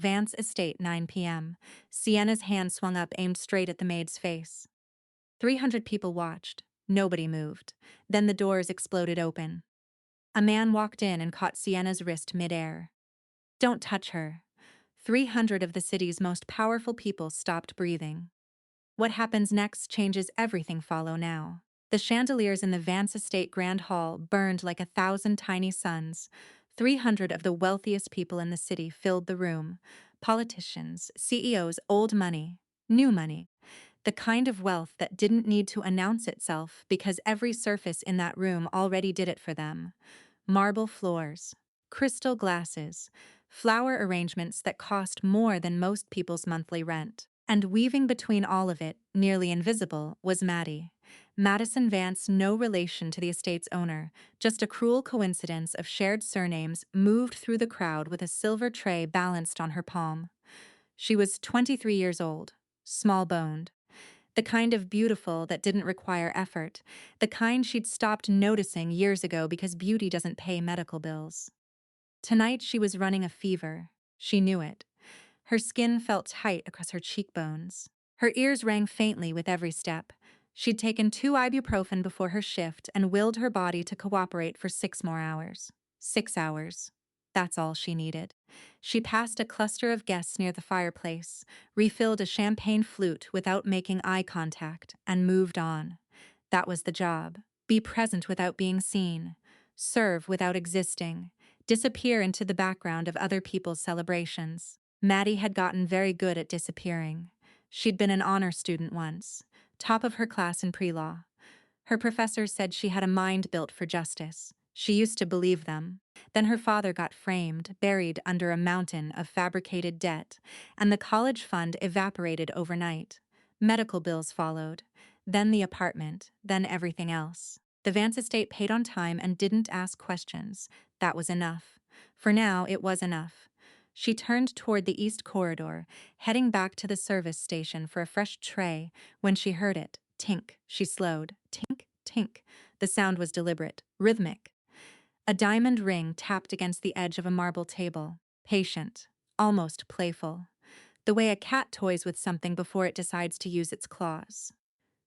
Vance Estate, 9 p.m. Sienna's hand swung up, aimed straight at the maid's face. 300 people watched. Nobody moved. Then the doors exploded open. A man walked in and caught Sienna's wrist midair. "Don't touch her." 300 of the city's most powerful people stopped breathing. What happens next changes everything. Follow now. The chandeliers in the Vance Estate Grand Hall burned like 1,000 tiny suns. 300 of the wealthiest people in the city filled the room. Politicians, CEOs, old money, new money. The kind of wealth that didn't need to announce itself because every surface in that room already did it for them. Marble floors, crystal glasses, flower arrangements that cost more than most people's monthly rent. And weaving between all of it, nearly invisible, was Maddie. Madison Vance, no relation to the estate's owner, just a cruel coincidence of shared surnames, moved through the crowd with a silver tray balanced on her palm. She was 23 years old, small-boned. The kind of beautiful that didn't require effort, the kind she'd stopped noticing years ago because beauty doesn't pay medical bills. Tonight she was running a fever. She knew it. Her skin felt tight across her cheekbones. Her ears rang faintly with every step. She'd taken 2 ibuprofen before her shift and willed her body to cooperate for 6 more hours. 6 hours. That's all she needed. She passed a cluster of guests near the fireplace, refilled a champagne flute without making eye contact, and moved on. That was the job. Be present without being seen. Serve without existing. Disappear into the background of other people's celebrations. Maddie had gotten very good at disappearing. She'd been an honor student once, top of her class in pre-law. Her professors said she had a mind built for justice. She used to believe them. Then her father got framed, buried under a mountain of fabricated debt, and the college fund evaporated overnight. Medical bills followed, then the apartment, then everything else. The Vance estate paid on time and didn't ask questions. That was enough. For now, it was enough. She turned toward the east corridor, heading back to the service station for a fresh tray, when she heard it. Tink. She slowed. Tink, tink. The sound was deliberate, rhythmic. A diamond ring tapped against the edge of a marble table. Patient, almost playful. The way a cat toys with something before it decides to use its claws.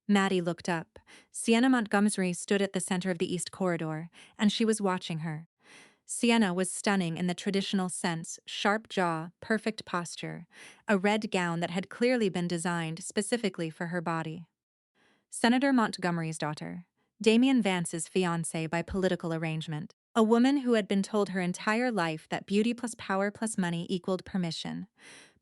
Maddie looked up. Sienna Montgomery stood at the center of the east corridor, and she was watching her. Sienna was stunning in the traditional sense, sharp jaw, perfect posture, a red gown that had clearly been designed specifically for her body. Senator Montgomery's daughter, Damian Vance's fiancée by political arrangement, a woman who had been told her entire life that beauty plus power plus money equaled permission.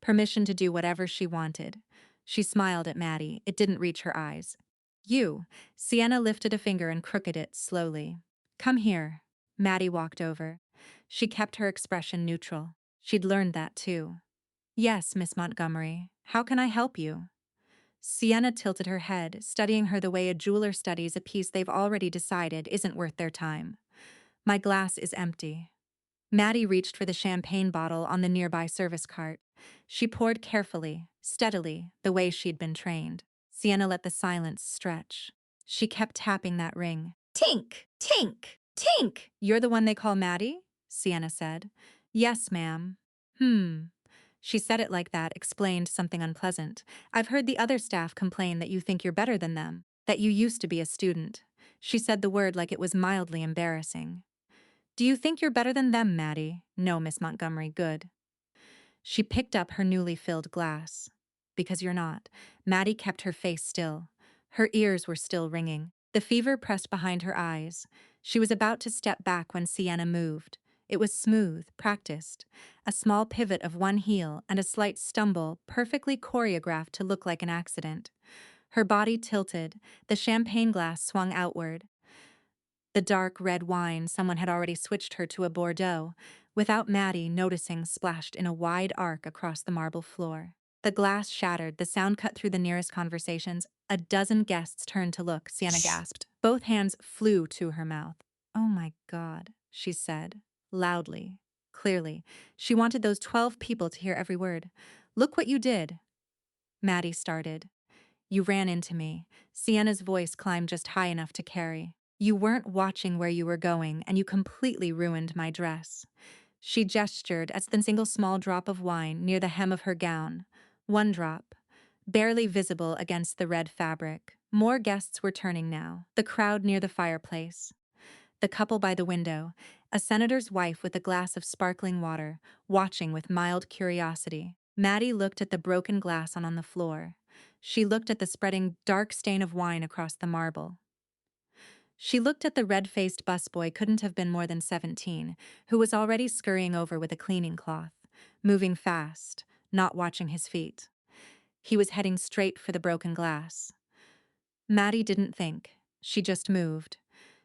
Permission to do whatever she wanted. She smiled at Maddie. It didn't reach her eyes. "You." Sienna lifted a finger and crooked it slowly. "Come here." Maddie walked over. She kept her expression neutral. She'd learned that too. "Yes, Miss Montgomery. How can I help you?" Sienna tilted her head, studying her the way a jeweler studies a piece they've already decided isn't worth their time. "My glass is empty." Maddie reached for the champagne bottle on the nearby service cart. She poured carefully, steadily, the way she'd been trained. Sienna let the silence stretch. She kept tapping that ring. "Tink! Tink! Tink!" "You're the one they call Maddie?" Sienna said. "Yes, ma'am." She said it like that, explained something unpleasant. "I've heard the other staff complain that you think you're better than them, that you used to be a student." She said the word like it was mildly embarrassing. "Do you think you're better than them, Maddie?" "No, Miss Montgomery, good." She picked up her newly filled glass. "Because you're not." Maddie kept her face still. Her ears were still ringing. The fever pressed behind her eyes. She was about to step back when Sienna moved. It was smooth, practiced. A small pivot of one heel and a slight stumble, perfectly choreographed to look like an accident. Her body tilted, the champagne glass swung outward. The dark red wine someone had already switched her to a Bordeaux, without Maddie noticing, splashed in a wide arc across the marble floor. The glass shattered, the sound cut through the nearest conversations. A dozen guests turned to look. Sienna gasped. Both hands flew to her mouth. "Oh my God," she said, loudly, clearly. She wanted those 12 people to hear every word. "Look what you did." Maddie started. "You ran into me." Sienna's voice climbed just high enough to carry. "You weren't watching where you were going, and you completely ruined my dress." She gestured at the single small drop of wine near the hem of her gown. One drop, barely visible against the red fabric. More guests were turning now, the crowd near the fireplace, the couple by the window, a senator's wife with a glass of sparkling water, watching with mild curiosity. Maddie looked at the broken glass on the floor. She looked at the spreading dark stain of wine across the marble. She looked at the red-faced busboy, couldn't have been more than 17, who was already scurrying over with a cleaning cloth, moving fast, not watching his feet. He was heading straight for the broken glass. Maddie didn't think. She just moved.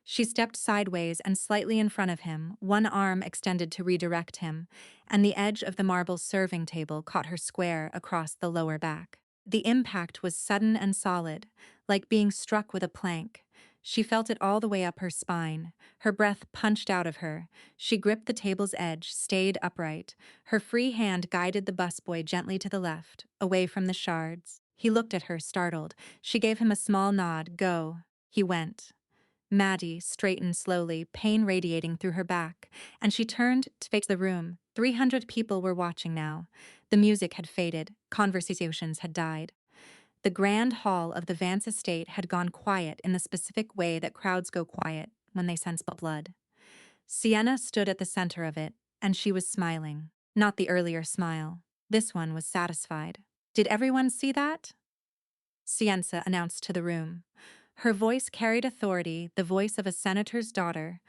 She stepped sideways and slightly in front of him, one arm extended to redirect him, and the edge of the marble serving table caught her square across the lower back. The impact was sudden and solid, like being struck with a plank. She felt it all the way up her spine. Her breath punched out of her. She gripped the table's edge, stayed upright. Her free hand guided the busboy gently to the left, away from the shards. He looked at her, startled. She gave him a small nod. Go. He went. Maddie straightened slowly, pain radiating through her back, and she turned to face the room. 300 people were watching now. The music had faded. Conversations had died. The grand hall of the Vance estate had gone quiet in the specific way that crowds go quiet when they sense blood. Sienna stood at the center of it, and she was smiling. Not the earlier smile. This one was satisfied. Did everyone see that? Sienna announced to the room. Her voice carried authority, the voice of a senator's daughter,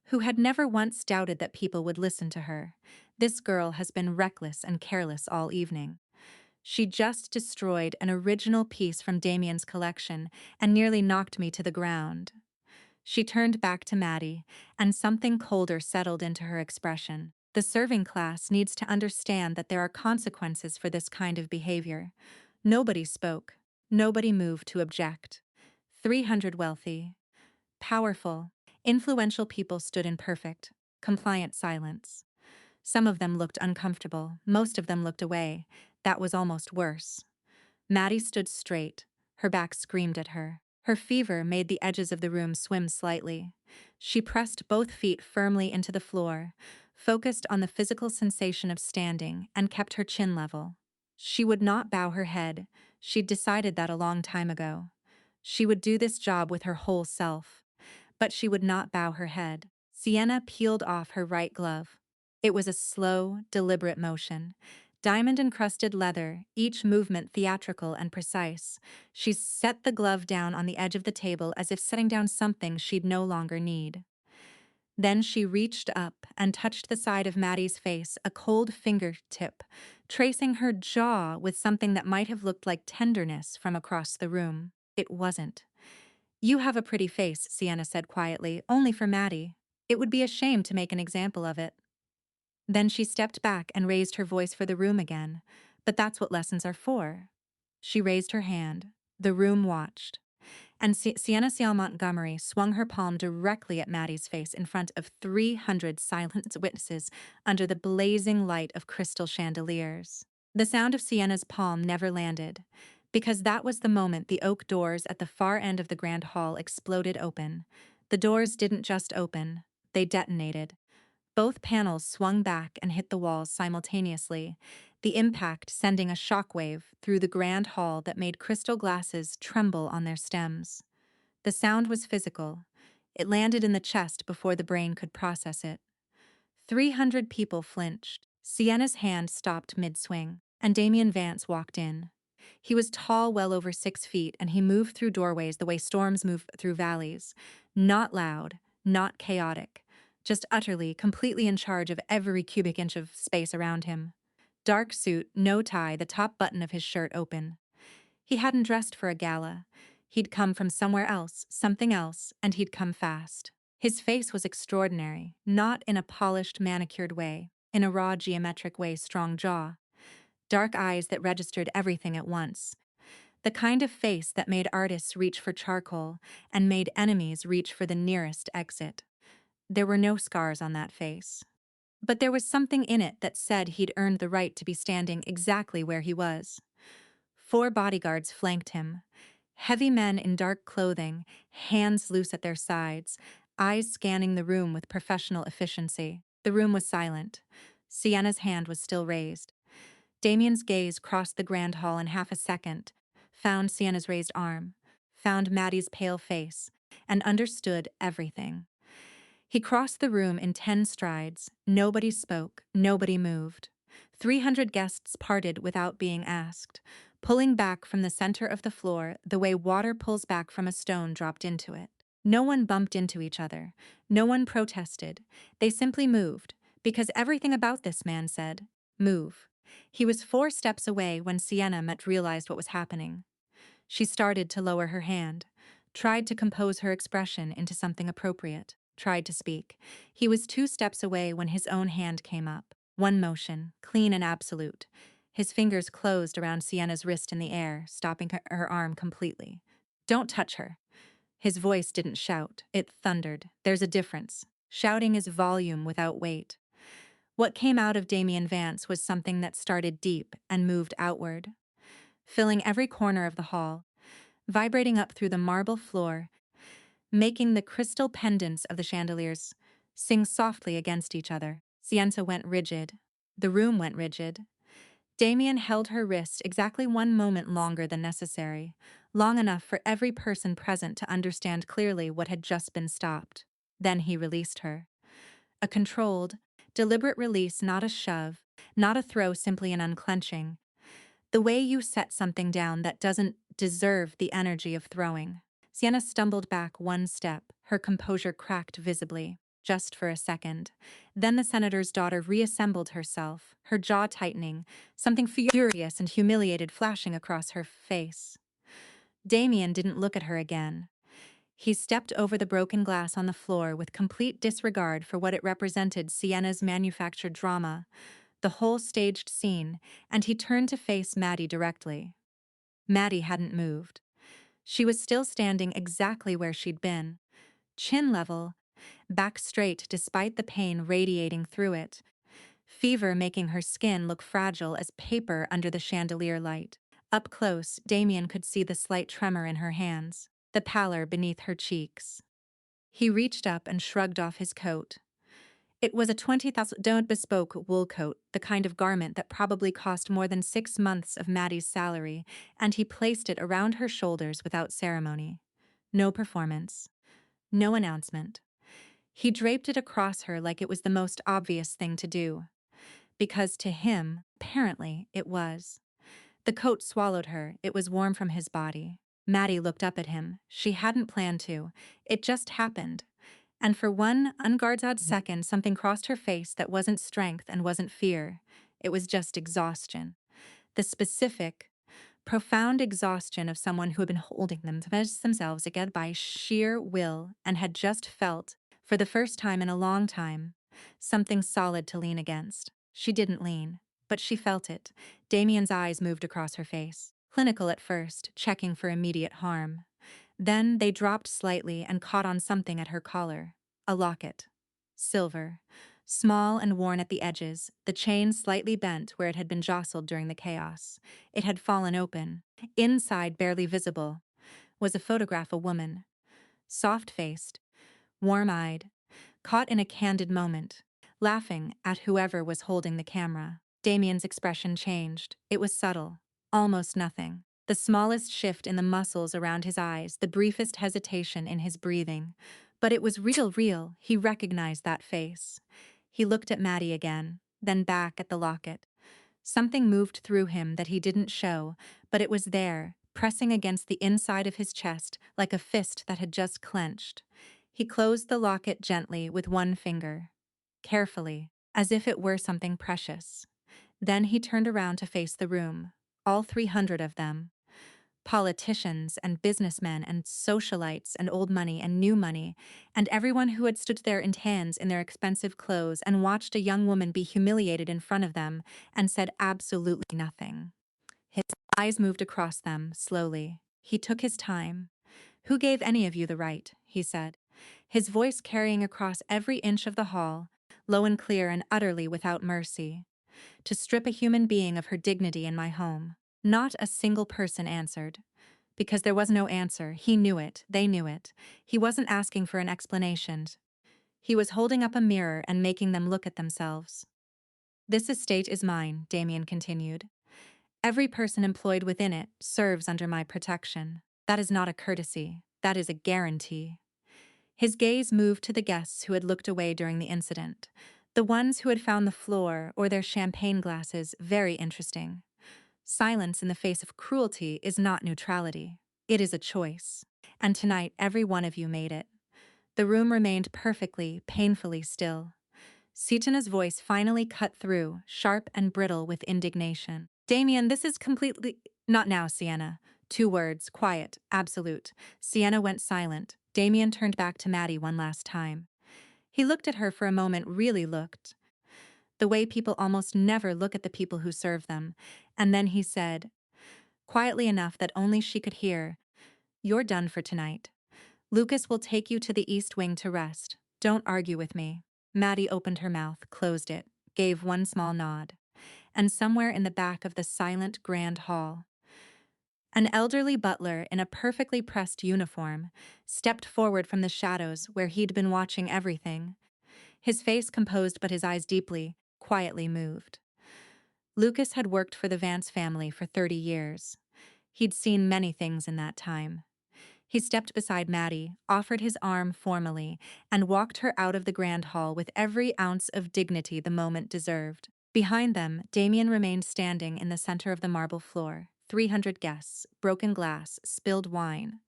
who had never once doubted that people would listen to her. This girl has been reckless and careless all evening. She just destroyed an original piece from Damien's collection and nearly knocked me to the ground. She turned back to Maddie, and something colder settled into her expression. The serving class needs to understand that there are consequences for this kind of behavior. Nobody spoke. Nobody moved to object. 300 wealthy, powerful, influential people stood in perfect, compliant silence. Some of them looked uncomfortable. Most of them looked away. That was almost worse. Maddie stood straight. Her back screamed at her. Her fever made the edges of the room swim slightly. She pressed both feet firmly into the floor, focused on the physical sensation of standing, and kept her chin level. She would not bow her head. She'd decided that a long time ago. She would do this job with her whole self. But she would not bow her head. Sienna peeled off her right glove. It was a slow, deliberate motion. Diamond-encrusted leather, each movement theatrical and precise. She set the glove down on the edge of the table as if setting down something she'd no longer need. Then she reached up and touched the side of Maddie's face, a cold fingertip, tracing her jaw with something that might have looked like tenderness from across the room. It wasn't. You have a pretty face, Sienna said quietly, only for Maddie. It would be a shame to make an example of it. Then she stepped back and raised her voice for the room again. But that's what lessons are for. She raised her hand. The room watched. And Sienna Seal Montgomery swung her palm directly at Maddie's face in front of 300 silent witnesses under the blazing light of crystal chandeliers. The sound of Sienna's palm never landed, because that was the moment the oak doors at the far end of the grand hall exploded open. The doors didn't just open, they detonated. Both panels swung back and hit the walls simultaneously, the impact sending a shockwave through the grand hall that made crystal glasses tremble on their stems. The sound was physical. It landed in the chest before the brain could process it. 300 people flinched. Sienna's hand stopped mid-swing, and Damien Vance walked in. He was tall, well over 6 feet, and he moved through doorways the way storms move through valleys. Not loud, not chaotic, just utterly, completely in charge of every cubic inch of space around him. Dark suit, no tie, the top button of his shirt open. He hadn't dressed for a gala. He'd come from somewhere else, something else, and he'd come fast. His face was extraordinary, not in a polished, manicured way, in a raw, geometric way, strong jaw. Dark eyes that registered everything at once. The kind of face that made artists reach for charcoal and made enemies reach for the nearest exit. There were no scars on that face. But there was something in it that said he'd earned the right to be standing exactly where he was. 4 bodyguards flanked him. Heavy men in dark clothing, hands loose at their sides, eyes scanning the room with professional efficiency. The room was silent. Sienna's hand was still raised. Damien's gaze crossed the grand hall in half a second, found Sienna's raised arm, found Maddie's pale face, and understood everything. He crossed the room in 10 strides. Nobody spoke, nobody moved. 300 guests parted without being asked, pulling back from the center of the floor the way water pulls back from a stone dropped into it. No one bumped into each other. No one protested. They simply moved, because everything about this man said, move. He was 4 steps away when Sienna realized what was happening. She started to lower her hand, tried to compose her expression into something appropriate, tried to speak. He was 2 steps away when his own hand came up. One motion, clean and absolute. His fingers closed around Sienna's wrist in the air, stopping her arm completely. Don't touch her. His voice didn't shout, it thundered. There's a difference. Shouting is volume without weight. What came out of Damien Vance was something that started deep and moved outward, filling every corner of the hall, vibrating up through the marble floor, making the crystal pendants of the chandeliers sing softly against each other. Sienna went rigid. The room went rigid. Damien held her wrist exactly 1 moment longer than necessary, long enough for every person present to understand clearly what had just been stopped. Then he released her. A controlled, deliberate release, not a shove, not a throw, simply an unclenching. The way you set something down that doesn't deserve the energy of throwing. Sienna stumbled back 1 step, her composure cracked visibly, just for a second. Then the senator's daughter reassembled herself, her jaw tightening, something furious and humiliated flashing across her face. Damien didn't look at her again. He stepped over the broken glass on the floor with complete disregard for what it represented, Sienna's manufactured drama, the whole staged scene, and he turned to face Maddie directly. Maddie hadn't moved. She was still standing exactly where she'd been, chin level, back straight despite the pain radiating through it, fever making her skin look fragile as paper under the chandelier light. Up close, Damien could see the slight tremor in her hands, the pallor beneath her cheeks. He reached up and shrugged off his coat. It was a $20,000 bespoke wool coat, the kind of garment that probably cost more than 6 months of Maddie's salary, and he placed it around her shoulders without ceremony. No performance. No announcement. He draped it across her like it was the most obvious thing to do. Because to him, apparently, it was. The coat swallowed her. It was warm from his body. Maddie looked up at him. She hadn't planned to. It just happened. And for 1 unguarded second, something crossed her face that wasn't strength and wasn't fear. It was just exhaustion. The specific, profound exhaustion of someone who had been holding themselves again by sheer will and had just felt, for the first time in a long time, something solid to lean against. She didn't lean, but she felt it. Damien's eyes moved across her face. Clinical at first, checking for immediate harm. Then they dropped slightly and caught on something at her collar. A locket. Silver. Small and worn at the edges, the chain slightly bent where it had been jostled during the chaos. It had fallen open. Inside, barely visible, was a photograph of a woman. Soft-faced, warm-eyed, caught in a candid moment, laughing at whoever was holding the camera. Damien's expression changed. It was subtle. Almost nothing. The smallest shift in the muscles around his eyes, the briefest hesitation in his breathing. But it was real. He recognized that face. He looked at Maddie again, then back at the locket. Something moved through him that he didn't show, but it was there, pressing against the inside of his chest like a fist that had just clenched. He closed the locket gently with 1 finger, carefully, as if it were something precious. Then he turned around to face the room, all 300 of them. Politicians and businessmen and socialites and old money and new money, and everyone who had stood there in hands in their expensive clothes and watched a young woman be humiliated in front of them and said absolutely nothing. His eyes moved across them, slowly. He took his time. "Who gave any of you the right?" he said, his voice carrying across every inch of the hall, low and clear and utterly without mercy. "To strip a human being of her dignity in my home." Not a single person answered. Because there was no answer. He knew it. They knew it. He wasn't asking for an explanation. He was holding up a mirror and making them look at themselves. This estate is mine, Damien continued. Every person employed within it serves under my protection. That is not a courtesy. That is a guarantee. His gaze moved to the guests who had looked away during the incident, the ones who had found the floor or their champagne glasses very interesting. Silence in the face of cruelty is not neutrality. It is a choice. And tonight, every one of you made it. The room remained perfectly, painfully still. Sitana's voice finally cut through, sharp and brittle with indignation. Damien, this is completely— Not now, Sienna. 2 words, quiet, absolute. Sienna went silent. Damien turned back to Maddie one last time. He looked at her for a moment, really looked. The way people almost never look at the people who serve them. And then he said, quietly enough that only she could hear, "You're done for tonight. Lucas will take you to the East Wing to rest. Don't argue with me." Maddie opened her mouth, closed it, gave one small nod. And somewhere in the back of the silent grand hall, an elderly butler in a perfectly pressed uniform stepped forward from the shadows where he'd been watching everything. His face composed but his eyes deeply, quietly moved. Lucas had worked for the Vance family for 30 years. He'd seen many things in that time. He stepped beside Maddie, offered his arm formally, and walked her out of the grand hall with every ounce of dignity the moment deserved. Behind them, Damien remained standing in the center of the marble floor. 300 guests, broken glass, spilled wine.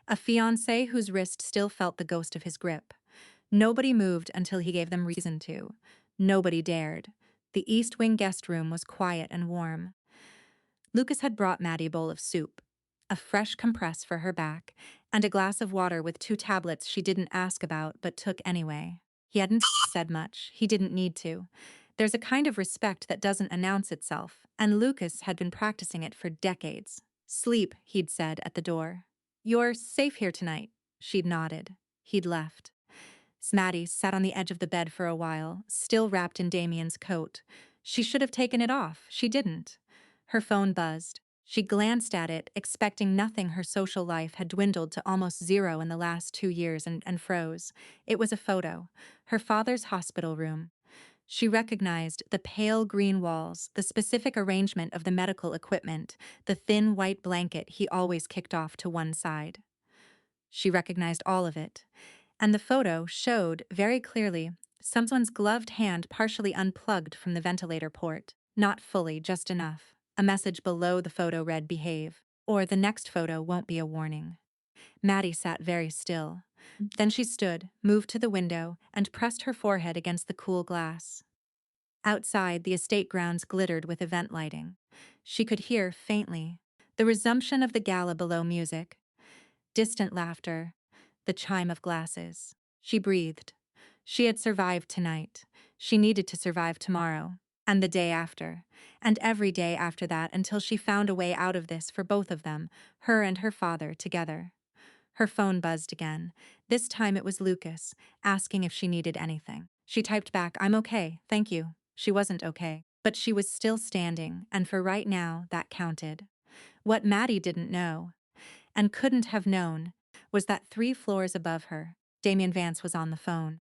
A fiancé whose wrist still felt the ghost of his grip. Nobody moved until he gave them reason to. Nobody dared. The East Wing guest room was quiet and warm. Lucas had brought Maddie a bowl of soup, a fresh compress for her back, and a glass of water with 2 tablets she didn't ask about but took anyway. He hadn't said much. He didn't need to. There's a kind of respect that doesn't announce itself, and Lucas had been practicing it for decades. "Sleep," he'd said at the door. "You're safe here tonight." She'd nodded. He'd left. Maddie sat on the edge of the bed for a while, still wrapped in Damien's coat. She should have taken it off. She didn't. Her phone buzzed. She glanced at it, expecting nothing. Her social life had dwindled to almost 0 in the last 2 years and froze. It was a photo. Her father's hospital room. She recognized the pale green walls, the specific arrangement of the medical equipment, the thin white blanket he always kicked off to one side. She recognized all of it. And the photo showed, very clearly, someone's gloved hand partially unplugged from the ventilator port. Not fully, just enough. A message below the photo read, "Behave, or the next photo won't be a warning." Maddie sat very still. Then she stood, moved to the window, and pressed her forehead against the cool glass. Outside, the estate grounds glittered with event lighting. She could hear, faintly, the resumption of the gala below music. Distant laughter, the chime of glasses. She breathed. She had survived tonight. She needed to survive tomorrow, and the day after, and every day after that until she found a way out of this for both of them, her and her father, together. Her phone buzzed again. This time it was Lucas, asking if she needed anything. She typed back, "I'm okay, thank you." She wasn't okay, but she was still standing, and for right now, that counted. What Maddie didn't know, and couldn't have known, was that 3 floors above her, Damien Vance was on the phone.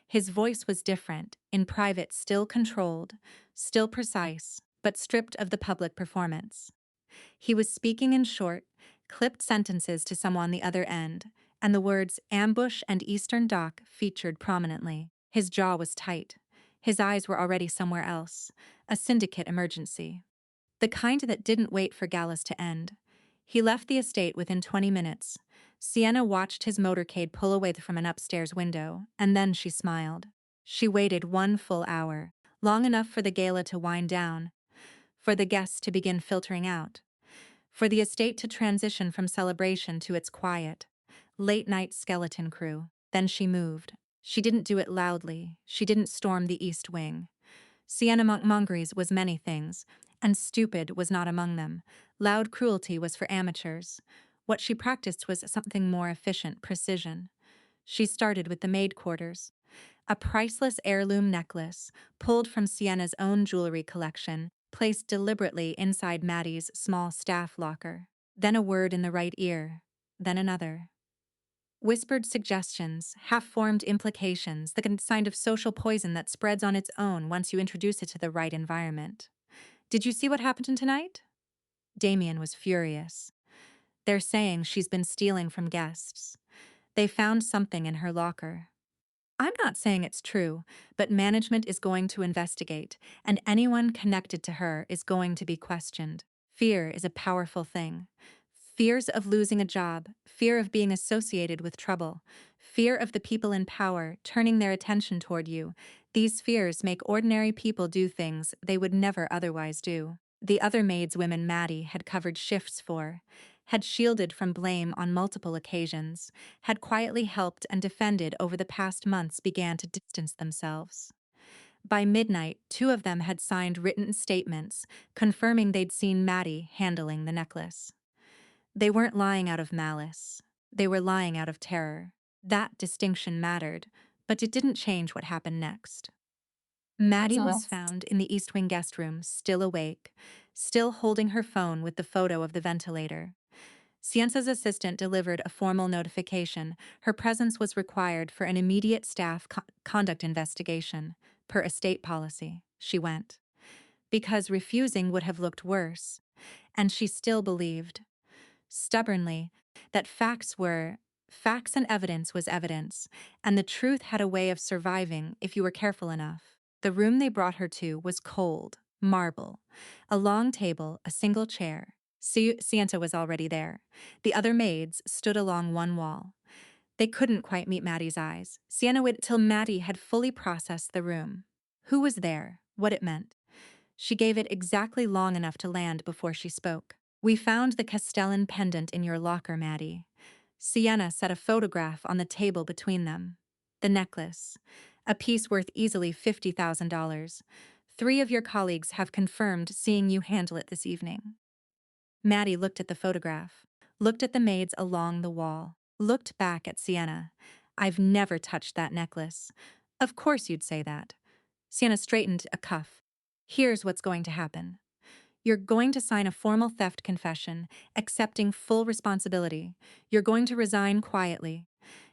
His voice was different, in private, still controlled, still precise, but stripped of the public performance. He was speaking in short, clipped sentences to someone on the other end, and the words ambush and Eastern Dock featured prominently. His jaw was tight. His eyes were already somewhere else. A syndicate emergency. The kind that didn't wait for Gallus to end. He left the estate within 20 minutes. Sienna watched his motorcade pull away from an upstairs window, and then she smiled. She waited 1 full hour, long enough for the gala to wind down, for the guests to begin filtering out, for the estate to transition from celebration to its quiet, late-night skeleton crew. Then she moved. She didn't do it loudly. She didn't storm the East Wing. Sienna Montgomery's was many things, and stupid was not among them. Loud cruelty was for amateurs. What she practiced was something more efficient, precision. She started with the maid quarters. A priceless heirloom necklace, pulled from Sienna's own jewelry collection, placed deliberately inside Maddie's small staff locker. Then a word in the right ear. Then another. Whispered suggestions, half-formed implications, the kind of social poison that spreads on its own once you introduce it to the right environment. Did you see what happened tonight? Damien was furious. They're saying she's been stealing from guests. They found something in her locker. I'm not saying it's true, but management is going to investigate, and anyone connected to her is going to be questioned. Fear is a powerful thing. Fears of losing a job, fear of being associated with trouble, fear of the people in power turning their attention toward you. These fears make ordinary people do things they would never otherwise do. The other maid's women Maddie had covered shifts for, had shielded from blame on multiple occasions, had quietly helped and defended over the past months began to distance themselves. By midnight, two of them had signed written statements confirming they'd seen Maddie handling the necklace. They weren't lying out of malice. They were lying out of terror. That distinction mattered, but it didn't change what happened next. Maddie was found in the East Wing guest room, still awake, still holding her phone with the photo of the ventilator. Cienza's assistant delivered a formal notification. Her presence was required for an immediate staff conduct investigation, per estate policy. She went. Because refusing would have looked worse. And she still believed, stubbornly, that facts and evidence was evidence, and the truth had a way of surviving if you were careful enough. The room they brought her to was cold, marble. A long table, a single chair. Cienta was already there. The other maids stood along one wall. They couldn't quite meet Maddie's eyes. Sienna waited till Maddie had fully processed the room. Who was there? What it meant. She gave it exactly long enough to land before she spoke. We found the Castellan pendant in your locker, Maddie. Sienna set a photograph on the table between them. The necklace. A piece worth easily $50,000. 3 of your colleagues have confirmed seeing you handle it this evening. Maddie looked at the photograph, looked at the maids along the wall, looked back at Sienna. I've never touched that necklace. Of course you'd say that. Sienna straightened a cuff. Here's what's going to happen. You're going to sign a formal theft confession, accepting full responsibility. You're going to resign quietly.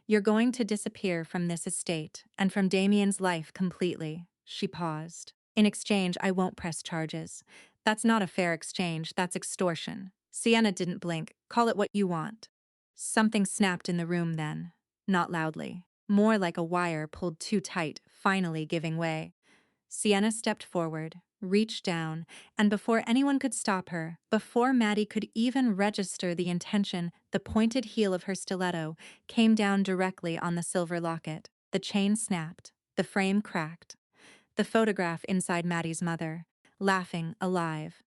You're going to disappear from this estate and from Damien's life completely. She paused. In exchange, I won't press charges. That's not a fair exchange, that's extortion. Sienna didn't blink. Call it what you want. Something snapped in the room then. Not loudly. More like a wire pulled too tight, finally giving way. Sienna stepped forward, reached down, and before anyone could stop her, before Maddie could even register the intention, the pointed heel of her stiletto came down directly on the silver locket. The chain snapped. The frame cracked. The photograph inside Maddie's mother, laughing, alive.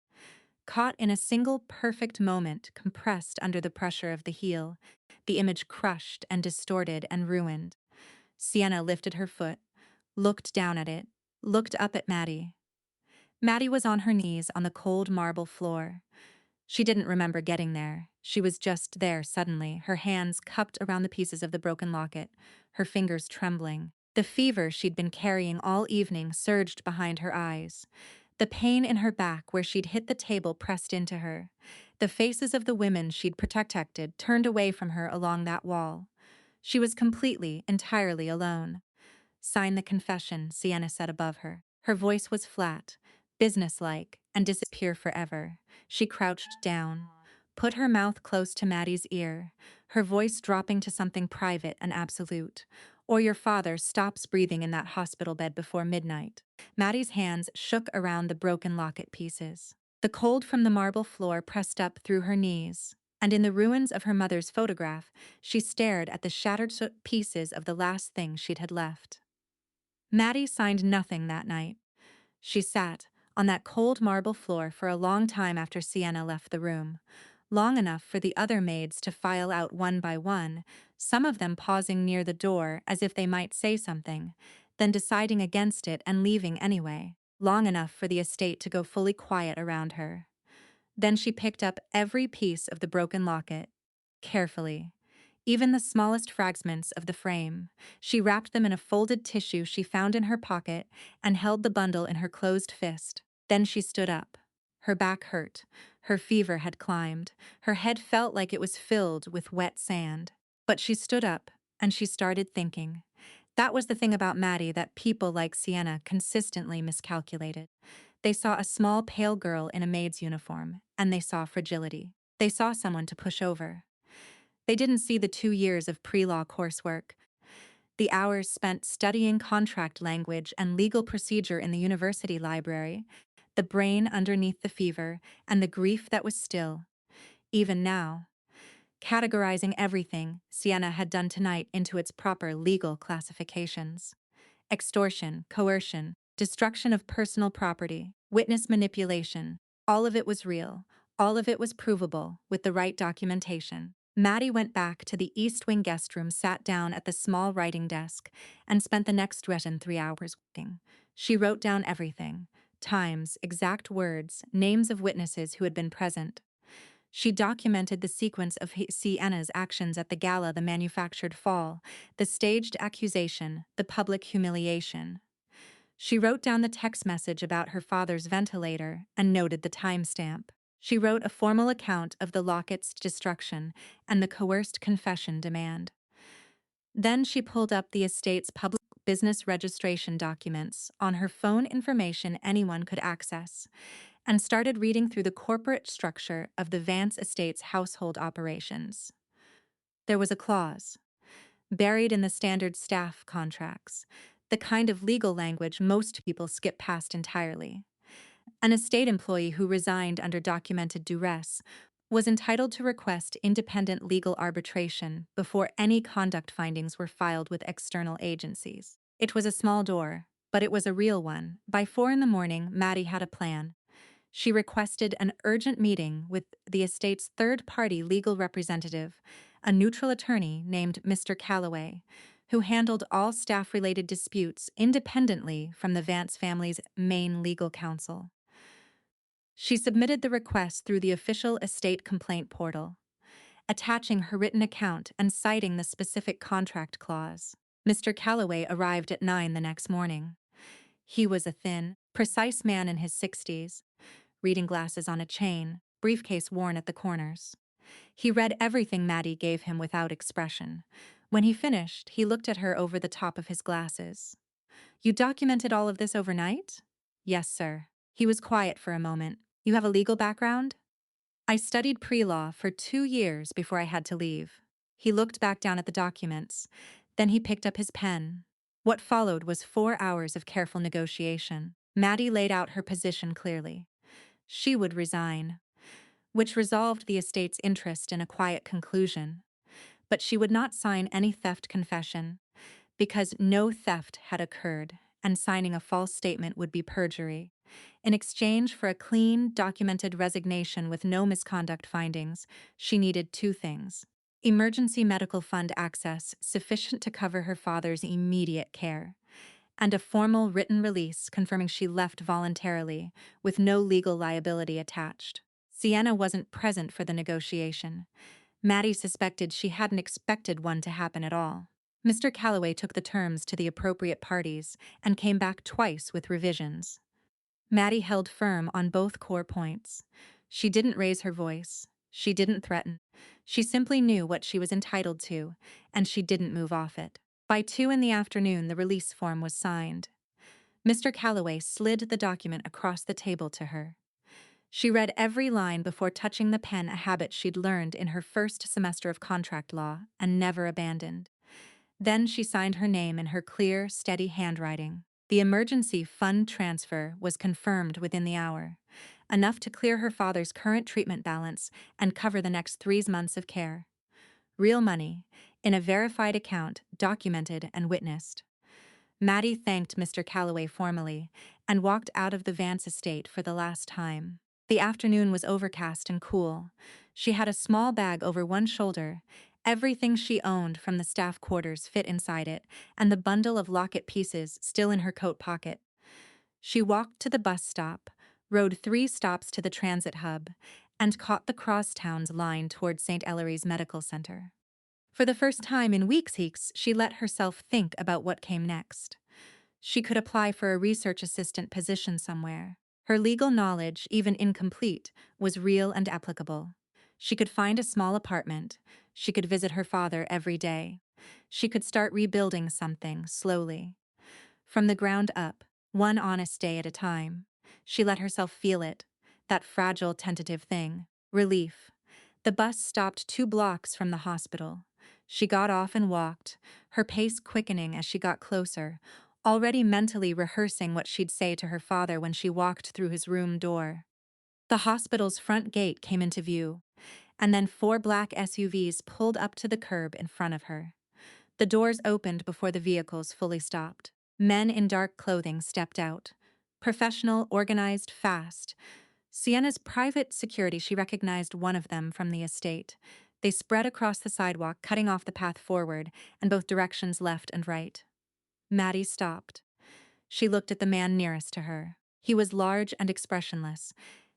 Caught in a single perfect moment, compressed under the pressure of the heel, the image crushed and distorted and ruined. Sienna lifted her foot, looked down at it, looked up at Maddie. Maddie was on her knees on the cold marble floor. She didn't remember getting there. She was just there suddenly, her hands cupped around the pieces of the broken locket, her fingers trembling. The fever she'd been carrying all evening surged behind her eyes. The pain in her back where she'd hit the table pressed into her. The faces of the women she'd protected turned away from her along that wall. She was completely, entirely alone. Sign the confession, Sienna said above her. Her voice was flat, businesslike, and disappear forever. She crouched down, put her mouth close to Maddie's ear, her voice dropping to something private and absolute. Or your father stops breathing in that hospital bed before midnight. Maddie's hands shook around the broken locket pieces. The cold from the marble floor pressed up through her knees, and in the ruins of her mother's photograph, she stared at the shattered pieces of the last thing she'd had left. Maddie signed nothing that night. She sat on that cold marble floor for a long time after Sienna left the room, long enough for the other maids to file out one by one, some of them pausing near the door as if they might say something, then deciding against it and leaving anyway, long enough for the estate to go fully quiet around her. Then she picked up every piece of the broken locket, carefully. Even the smallest fragments of the frame. She wrapped them in a folded tissue she found in her pocket and held the bundle in her closed fist. Then she stood up. Her back hurt. Her fever had climbed. Her head felt like it was filled with wet sand. But she stood up, and she started thinking. That was the thing about Maddie that people like Sienna consistently miscalculated. They saw a small, pale girl in a maid's uniform, and they saw fragility. They saw someone to push over. They didn't see the 2 years of pre-law coursework, the hours spent studying contract language and legal procedure in the university library, the brain underneath the fever, and the grief that was still, even now, categorizing everything Sienna had done tonight into its proper legal classifications. Extortion, coercion, destruction of personal property, witness manipulation. All of it was real. All of it was provable with the right documentation. Maddie went back to the East Wing guest room, sat down at the small writing desk, and spent the next 3 hours working. She wrote down everything: times, exact words, names of witnesses who had been present. She documented the sequence of Sienna's actions at the gala, the manufactured fall, the staged accusation, the public humiliation. She wrote down the text message about her father's ventilator and noted the timestamp. She wrote a formal account of the locket's destruction and the coerced confession demand. Then she pulled up the estate's public business registration documents on her phone, information anyone could access, and started reading through the corporate structure of the Vance estate's household operations. There was a clause, buried in the standard staff contracts, the kind of legal language most people skip past entirely. An estate employee who resigned under documented duress was entitled to request independent legal arbitration before any conduct findings were filed with external agencies. It was a small door, but it was a real one. By 4 in the morning, Maddie had a plan. She requested an urgent meeting with the estate's third-party legal representative, a neutral attorney named Mr. Calloway, who handled all staff-related disputes independently from the Vance family's main legal counsel. She submitted the request through the official estate complaint portal, attaching her written account and citing the specific contract clause. Mr. Calloway arrived at 9 the next morning. He was a thin, precise man in his 60s, reading glasses on a chain, briefcase worn at the corners. He read everything Maddie gave him without expression. When he finished, he looked at her over the top of his glasses. "You documented all of this overnight?" "Yes, sir." He was quiet for a moment. "You have a legal background?" "I studied pre-law for 2 years before I had to leave." He looked back down at the documents. Then he picked up his pen. What followed was 4 hours of careful negotiation. Maddie laid out her position clearly. She would resign, which resolved the estate's interest in a quiet conclusion. But she would not sign any theft confession, because no theft had occurred, and signing a false statement would be perjury. In exchange for a clean, documented resignation with no misconduct findings, she needed 2 things: emergency medical fund access sufficient to cover her father's immediate care, and a formal written release confirming she left voluntarily, with no legal liability attached. Sienna wasn't present for the negotiation. Maddie suspected she hadn't expected one to happen at all. Mr. Calloway took the terms to the appropriate parties and came back twice with revisions. Maddie held firm on both core points. She didn't raise her voice. She didn't threaten. She simply knew what she was entitled to, and she didn't move off it. By 2 in the afternoon, the release form was signed. Mr. Calloway slid the document across the table to her. She read every line before touching the pen, a habit she'd learned in her first semester of contract law and never abandoned. Then she signed her name in her clear, steady handwriting. The emergency fund transfer was confirmed within the hour, enough to clear her father's current treatment balance and cover the next 3 months of care. Real money, in a verified account, documented and witnessed. Maddie thanked Mr. Calloway formally and walked out of the Vance estate for the last time. The afternoon was overcast and cool. She had a small bag over one shoulder. Everything she owned from the staff quarters fit inside it, and the bundle of locket pieces still in her coat pocket. She walked to the bus stop, rode 3 stops to the transit hub, and caught the Crosstowns line toward St. Ellery's Medical Center. For the first time in weeks, she let herself think about what came next. She could apply for a research assistant position somewhere. Her legal knowledge, even incomplete, was real and applicable. She could find a small apartment. She could visit her father every day. She could start rebuilding something slowly. From the ground up, one honest day at a time. She let herself feel it, that fragile, tentative thing. Relief. The bus stopped 2 blocks from the hospital. She got off and walked, her pace quickening as she got closer, already mentally rehearsing what she'd say to her father when she walked through his room door. The hospital's front gate came into view, and then 4 black SUVs pulled up to the curb in front of her. The doors opened before the vehicles fully stopped. Men in dark clothing stepped out. Professional, organized, fast. Sienna's private security, she recognized one of them from the estate. They spread across the sidewalk, cutting off the path forward, and both directions left and right. Maddie stopped. She looked at the man nearest to her. He was large and expressionless,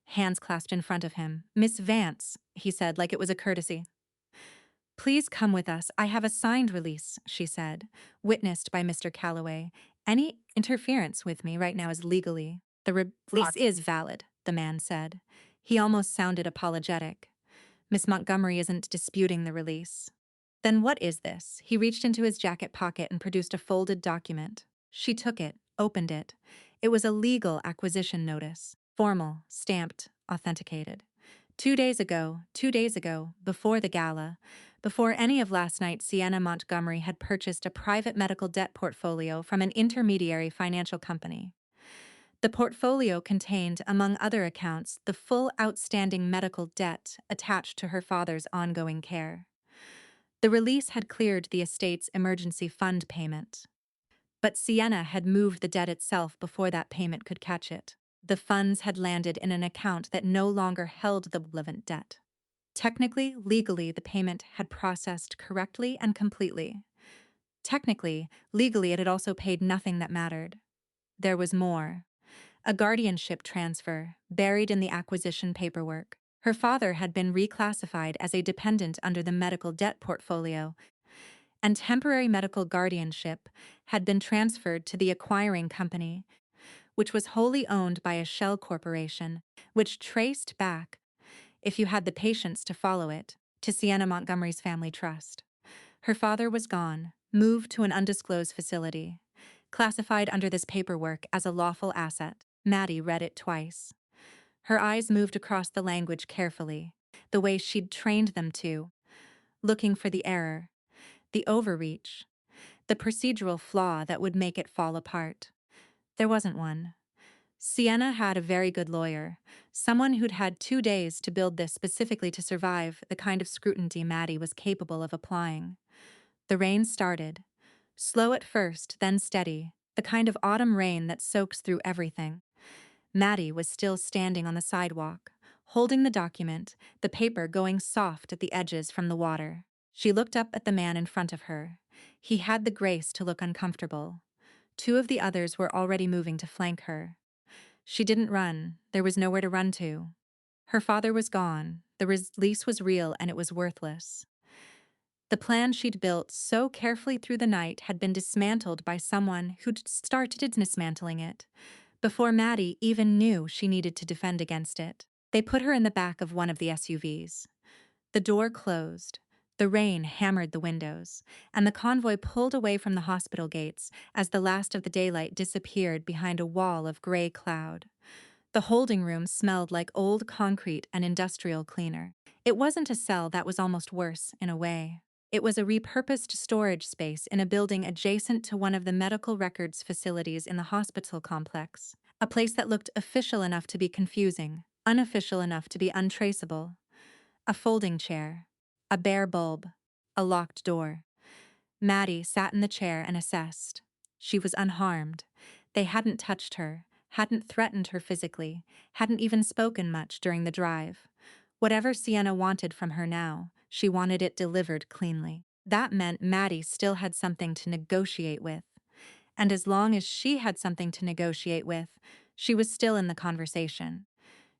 hands clasped in front of him. "Miss Vance," he said, like it was a courtesy. "Please come with us. I have a signed release," she said, witnessed by Mr. Calloway. "Any interference with me right now is legally." "The release is valid," the man said. He almost sounded apologetic. "Miss Montgomery isn't disputing the release." "Then what is this?" He reached into his jacket pocket and produced a folded document. She took it, opened it. It was a legal acquisition notice. Formal, stamped, authenticated. 2 days ago, before the gala, before any of last night, Sienna Montgomery had purchased a private medical debt portfolio from an intermediary financial company. The portfolio contained, among other accounts, the full outstanding medical debt attached to her father's ongoing care. The release had cleared the estate's emergency fund payment. But Sienna had moved the debt itself before that payment could catch it. The funds had landed in an account that no longer held the relevant debt. Technically, legally, the payment had processed correctly and completely. Technically, legally, it had also paid nothing that mattered. There was more. A guardianship transfer, buried in the acquisition paperwork. Her father had been reclassified as a dependent under the medical debt portfolio, and temporary medical guardianship had been transferred to the acquiring company, which was wholly owned by a shell corporation, which traced back, if you had the patience to follow it, to Sienna Montgomery's family trust. Her father was gone, moved to an undisclosed facility, classified under this paperwork as a lawful asset. Maddie read it twice. Her eyes moved across the language carefully, the way she'd trained them to, looking for the error, the overreach, the procedural flaw that would make it fall apart. There wasn't one. Sienna had a very good lawyer, someone who'd had 2 days to build this specifically to survive the kind of scrutiny Maddie was capable of applying. The rain started. Slow at first, then steady, the kind of autumn rain that soaks through everything. Maddie was still standing on the sidewalk, holding the document, the paper going soft at the edges from the water. She looked up at the man in front of her. He had the grace to look uncomfortable. 2 of the others were already moving to flank her. She didn't run. There was nowhere to run to. Her father was gone. The release was real and it was worthless. The plan she'd built so carefully through the night had been dismantled by someone who'd started dismantling it, before Maddie even knew she needed to defend against it. They put her in the back of one of the SUVs. The door closed. The rain hammered the windows, and the convoy pulled away from the hospital gates as the last of the daylight disappeared behind a wall of gray cloud. The holding room smelled like old concrete and industrial cleaner. It wasn't a cell, that was almost worse, in a way. It was a repurposed storage space in a building adjacent to one of the medical records facilities in the hospital complex. A place that looked official enough to be confusing, unofficial enough to be untraceable. A folding chair. A bare bulb. A locked door. Maddie sat in the chair and assessed. She was unharmed. They hadn't touched her, hadn't threatened her physically, hadn't even spoken much during the drive. Whatever Sienna wanted from her now, she wanted it delivered cleanly. That meant Maddie still had something to negotiate with. And as long as she had something to negotiate with, she was still in the conversation.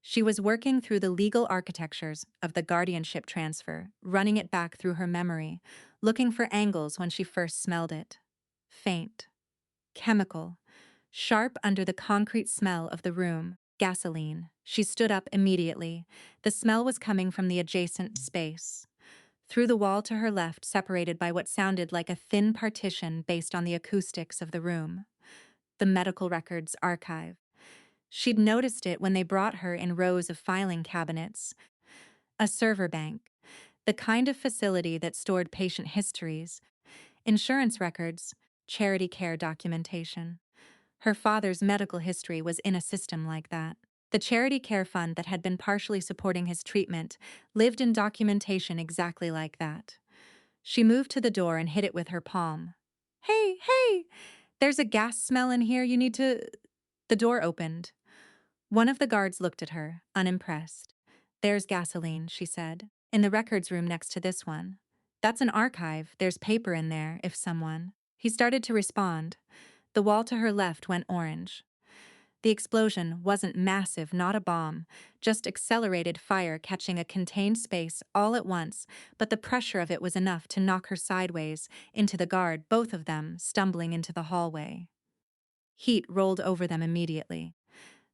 She was working through the legal architectures of the guardianship transfer, running it back through her memory, looking for angles when she first smelled it. Faint. Chemical. Sharp under the concrete smell of the room. Gasoline. She stood up immediately. The smell was coming from the adjacent space. Through the wall to her left, separated by what sounded like a thin partition based on the acoustics of the room. The medical records archive. She'd noticed it when they brought her in rows of filing cabinets. A server bank. The kind of facility that stored patient histories, insurance records, charity care documentation. Her father's medical history was in a system like that. The charity care fund that had been partially supporting his treatment lived in documentation exactly like that. She moved to the door and hit it with her palm. Hey, hey! There's a gas smell in here, you need to... The door opened. One of the guards looked at her, unimpressed. There's gasoline, she said. In the records room next to this one. That's an archive, there's paper in there, if someone... He started to respond. The wall to her left went orange. The explosion wasn't massive, not a bomb, just accelerated fire catching a contained space all at once, but the pressure of it was enough to knock her sideways into the guard, both of them stumbling into the hallway. Heat rolled over them immediately.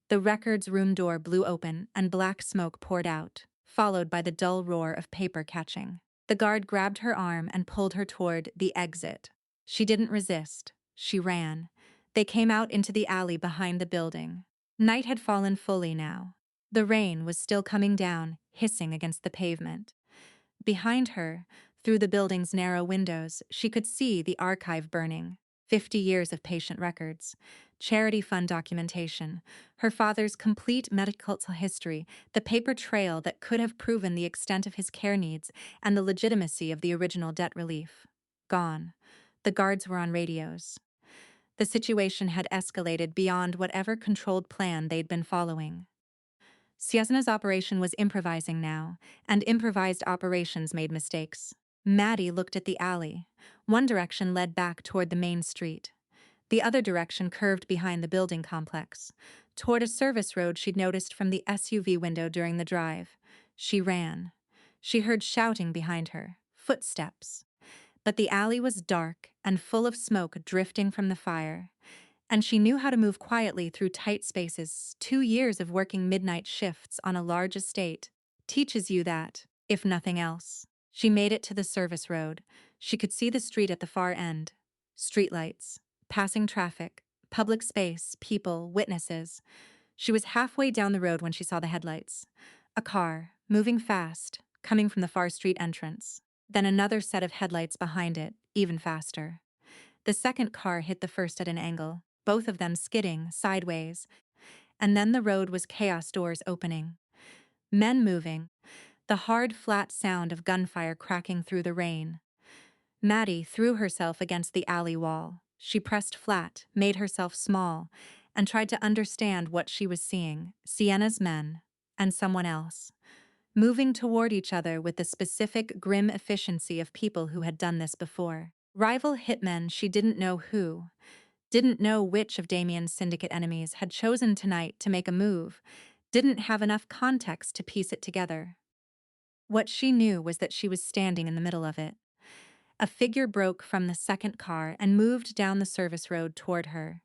The records room door blew open and black smoke poured out, followed by the dull roar of paper catching. The guard grabbed her arm and pulled her toward the exit. She didn't resist. She ran. They came out into the alley behind the building. Night had fallen fully now. The rain was still coming down, hissing against the pavement. Behind her, through the building's narrow windows, she could see the archive burning. 50 years of patient records, charity fund documentation, her father's complete medical history, the paper trail that could have proven the extent of his care needs and the legitimacy of the original debt relief. Gone. The guards were on radios. The situation had escalated beyond whatever controlled plan they'd been following. Sienna's operation was improvising now, and improvised operations made mistakes. Maddie looked at the alley. One direction led back toward the main street. The other direction curved behind the building complex, toward a service road she'd noticed from the SUV window during the drive. She ran. She heard shouting behind her, footsteps. But the alley was dark and full of smoke drifting from the fire, and she knew how to move quietly through tight spaces. 2 years of working midnight shifts on a large estate teaches you that, if nothing else. She made it to the service road. She could see the street at the far end. Streetlights, passing traffic, public space, people, witnesses. She was halfway down the road when she saw the headlights. A car, moving fast, coming from the far street entrance. Then another set of headlights behind it, even faster. The second car hit the first at an angle, both of them skidding sideways. And then the road was chaos, doors opening. Men moving. The hard, flat sound of gunfire cracking through the rain. Maddie threw herself against the alley wall. She pressed flat, made herself small, and tried to understand what she was seeing. Sienna's men, and someone else. Moving toward each other with the specific, grim efficiency of people who had done this before. Rival hitmen she didn't know who. Didn't know which of Damien's syndicate enemies had chosen tonight to make a move. Didn't have enough context to piece it together. What she knew was that she was standing in the middle of it. A figure broke from the second car and moved down the service road toward her.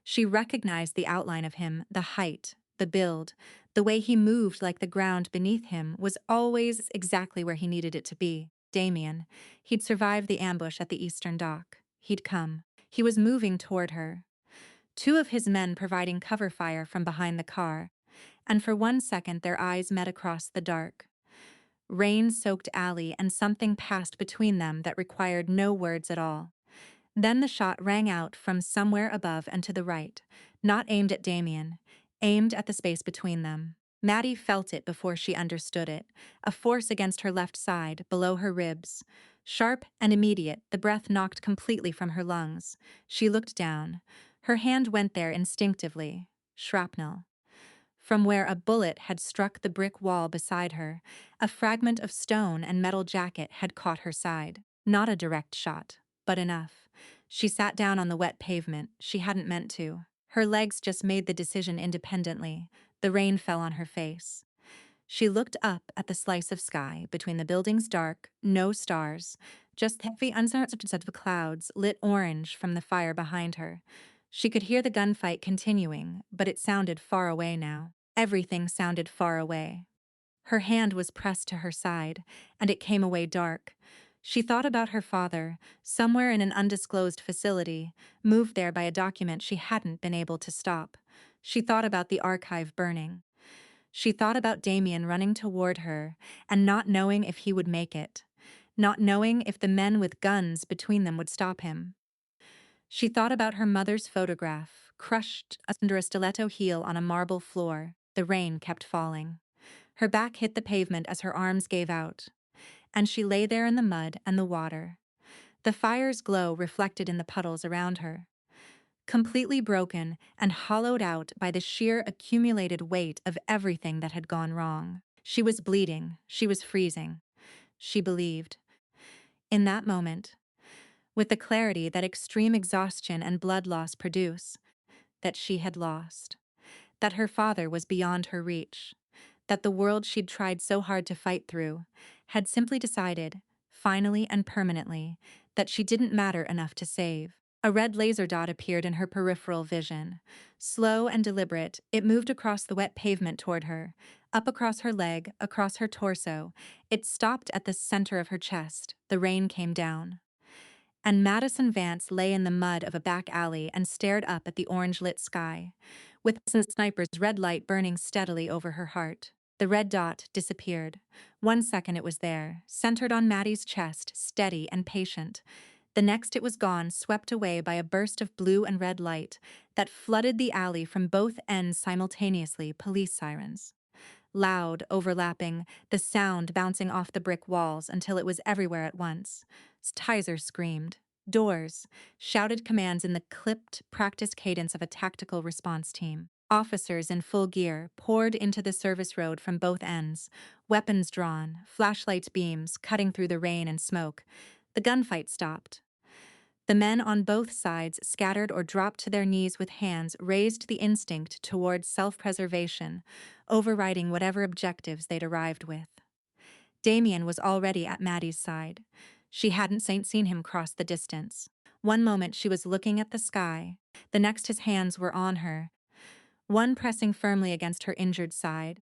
She recognized the outline of him, the height, the build, the way he moved like the ground beneath him was always exactly where he needed it to be. Damien. He'd survived the ambush at the eastern dock. He'd come. He was moving toward her. 2 of his men providing cover fire from behind the car, and for 1 second their eyes met across the dark. Rain-soaked alley, and something passed between them that required no words at all. Then the shot rang out from somewhere above and to the right, not aimed at Damien, aimed at the space between them. Maddie felt it before she understood it, a force against her left side, below her ribs. Sharp and immediate, the breath knocked completely from her lungs. She looked down. Her hand went there instinctively. Shrapnel. From where a bullet had struck the brick wall beside her, a fragment of stone and metal jacket had caught her side. Not a direct shot, but enough. She sat down on the wet pavement. She hadn't meant to. Her legs just made the decision independently. The rain fell on her face. She looked up at the slice of sky between the buildings, dark, no stars, just heavy uncertain set of clouds lit orange from the fire behind her. She could hear the gunfight continuing, but it sounded far away now. Everything sounded far away. Her hand was pressed to her side, and it came away dark. She thought about her father, somewhere in an undisclosed facility, moved there by a document she hadn't been able to stop. She thought about the archive burning. She thought about Damien running toward her and not knowing if he would make it, not knowing if the men with guns between them would stop him. She thought about her mother's photograph, crushed under a stiletto heel on a marble floor. The rain kept falling. Her back hit the pavement as her arms gave out, and she lay there in the mud and the water. The fire's glow reflected in the puddles around her. Completely broken and hollowed out by the sheer accumulated weight of everything that had gone wrong. She was bleeding, she was freezing. She believed. In that moment, with the clarity that extreme exhaustion and blood loss produce, that she had lost. That her father was beyond her reach. That the world she'd tried so hard to fight through had simply decided, finally and permanently, that she didn't matter enough to save. A red laser dot appeared in her peripheral vision. Slow and deliberate, it moved across the wet pavement toward her, up across her leg, across her torso. It stopped at the center of her chest. The rain came down. And Madison Vance lay in the mud of a back alley and stared up at the orange-lit sky, with the sniper's red light burning steadily over her heart. The red dot disappeared. 1 second it was there, centered on Maddie's chest, steady and patient. The next it was gone, swept away by a burst of blue and red light that flooded the alley from both ends simultaneously, police sirens. Loud, overlapping, the sound bouncing off the brick walls until it was everywhere at once. Tizer screamed. Doors, shouted commands in the clipped, practiced cadence of a tactical response team. Officers in full gear poured into the service road from both ends, weapons drawn, flashlight beams cutting through the rain and smoke. The gunfight stopped. The men on both sides scattered or dropped to their knees with hands raised, the instinct toward self-preservation, overriding whatever objectives they'd arrived with. Damien was already at Maddie's side. She hadn't seen him cross the distance. One moment she was looking at the sky, the next his hands were on her, one pressing firmly against her injured side,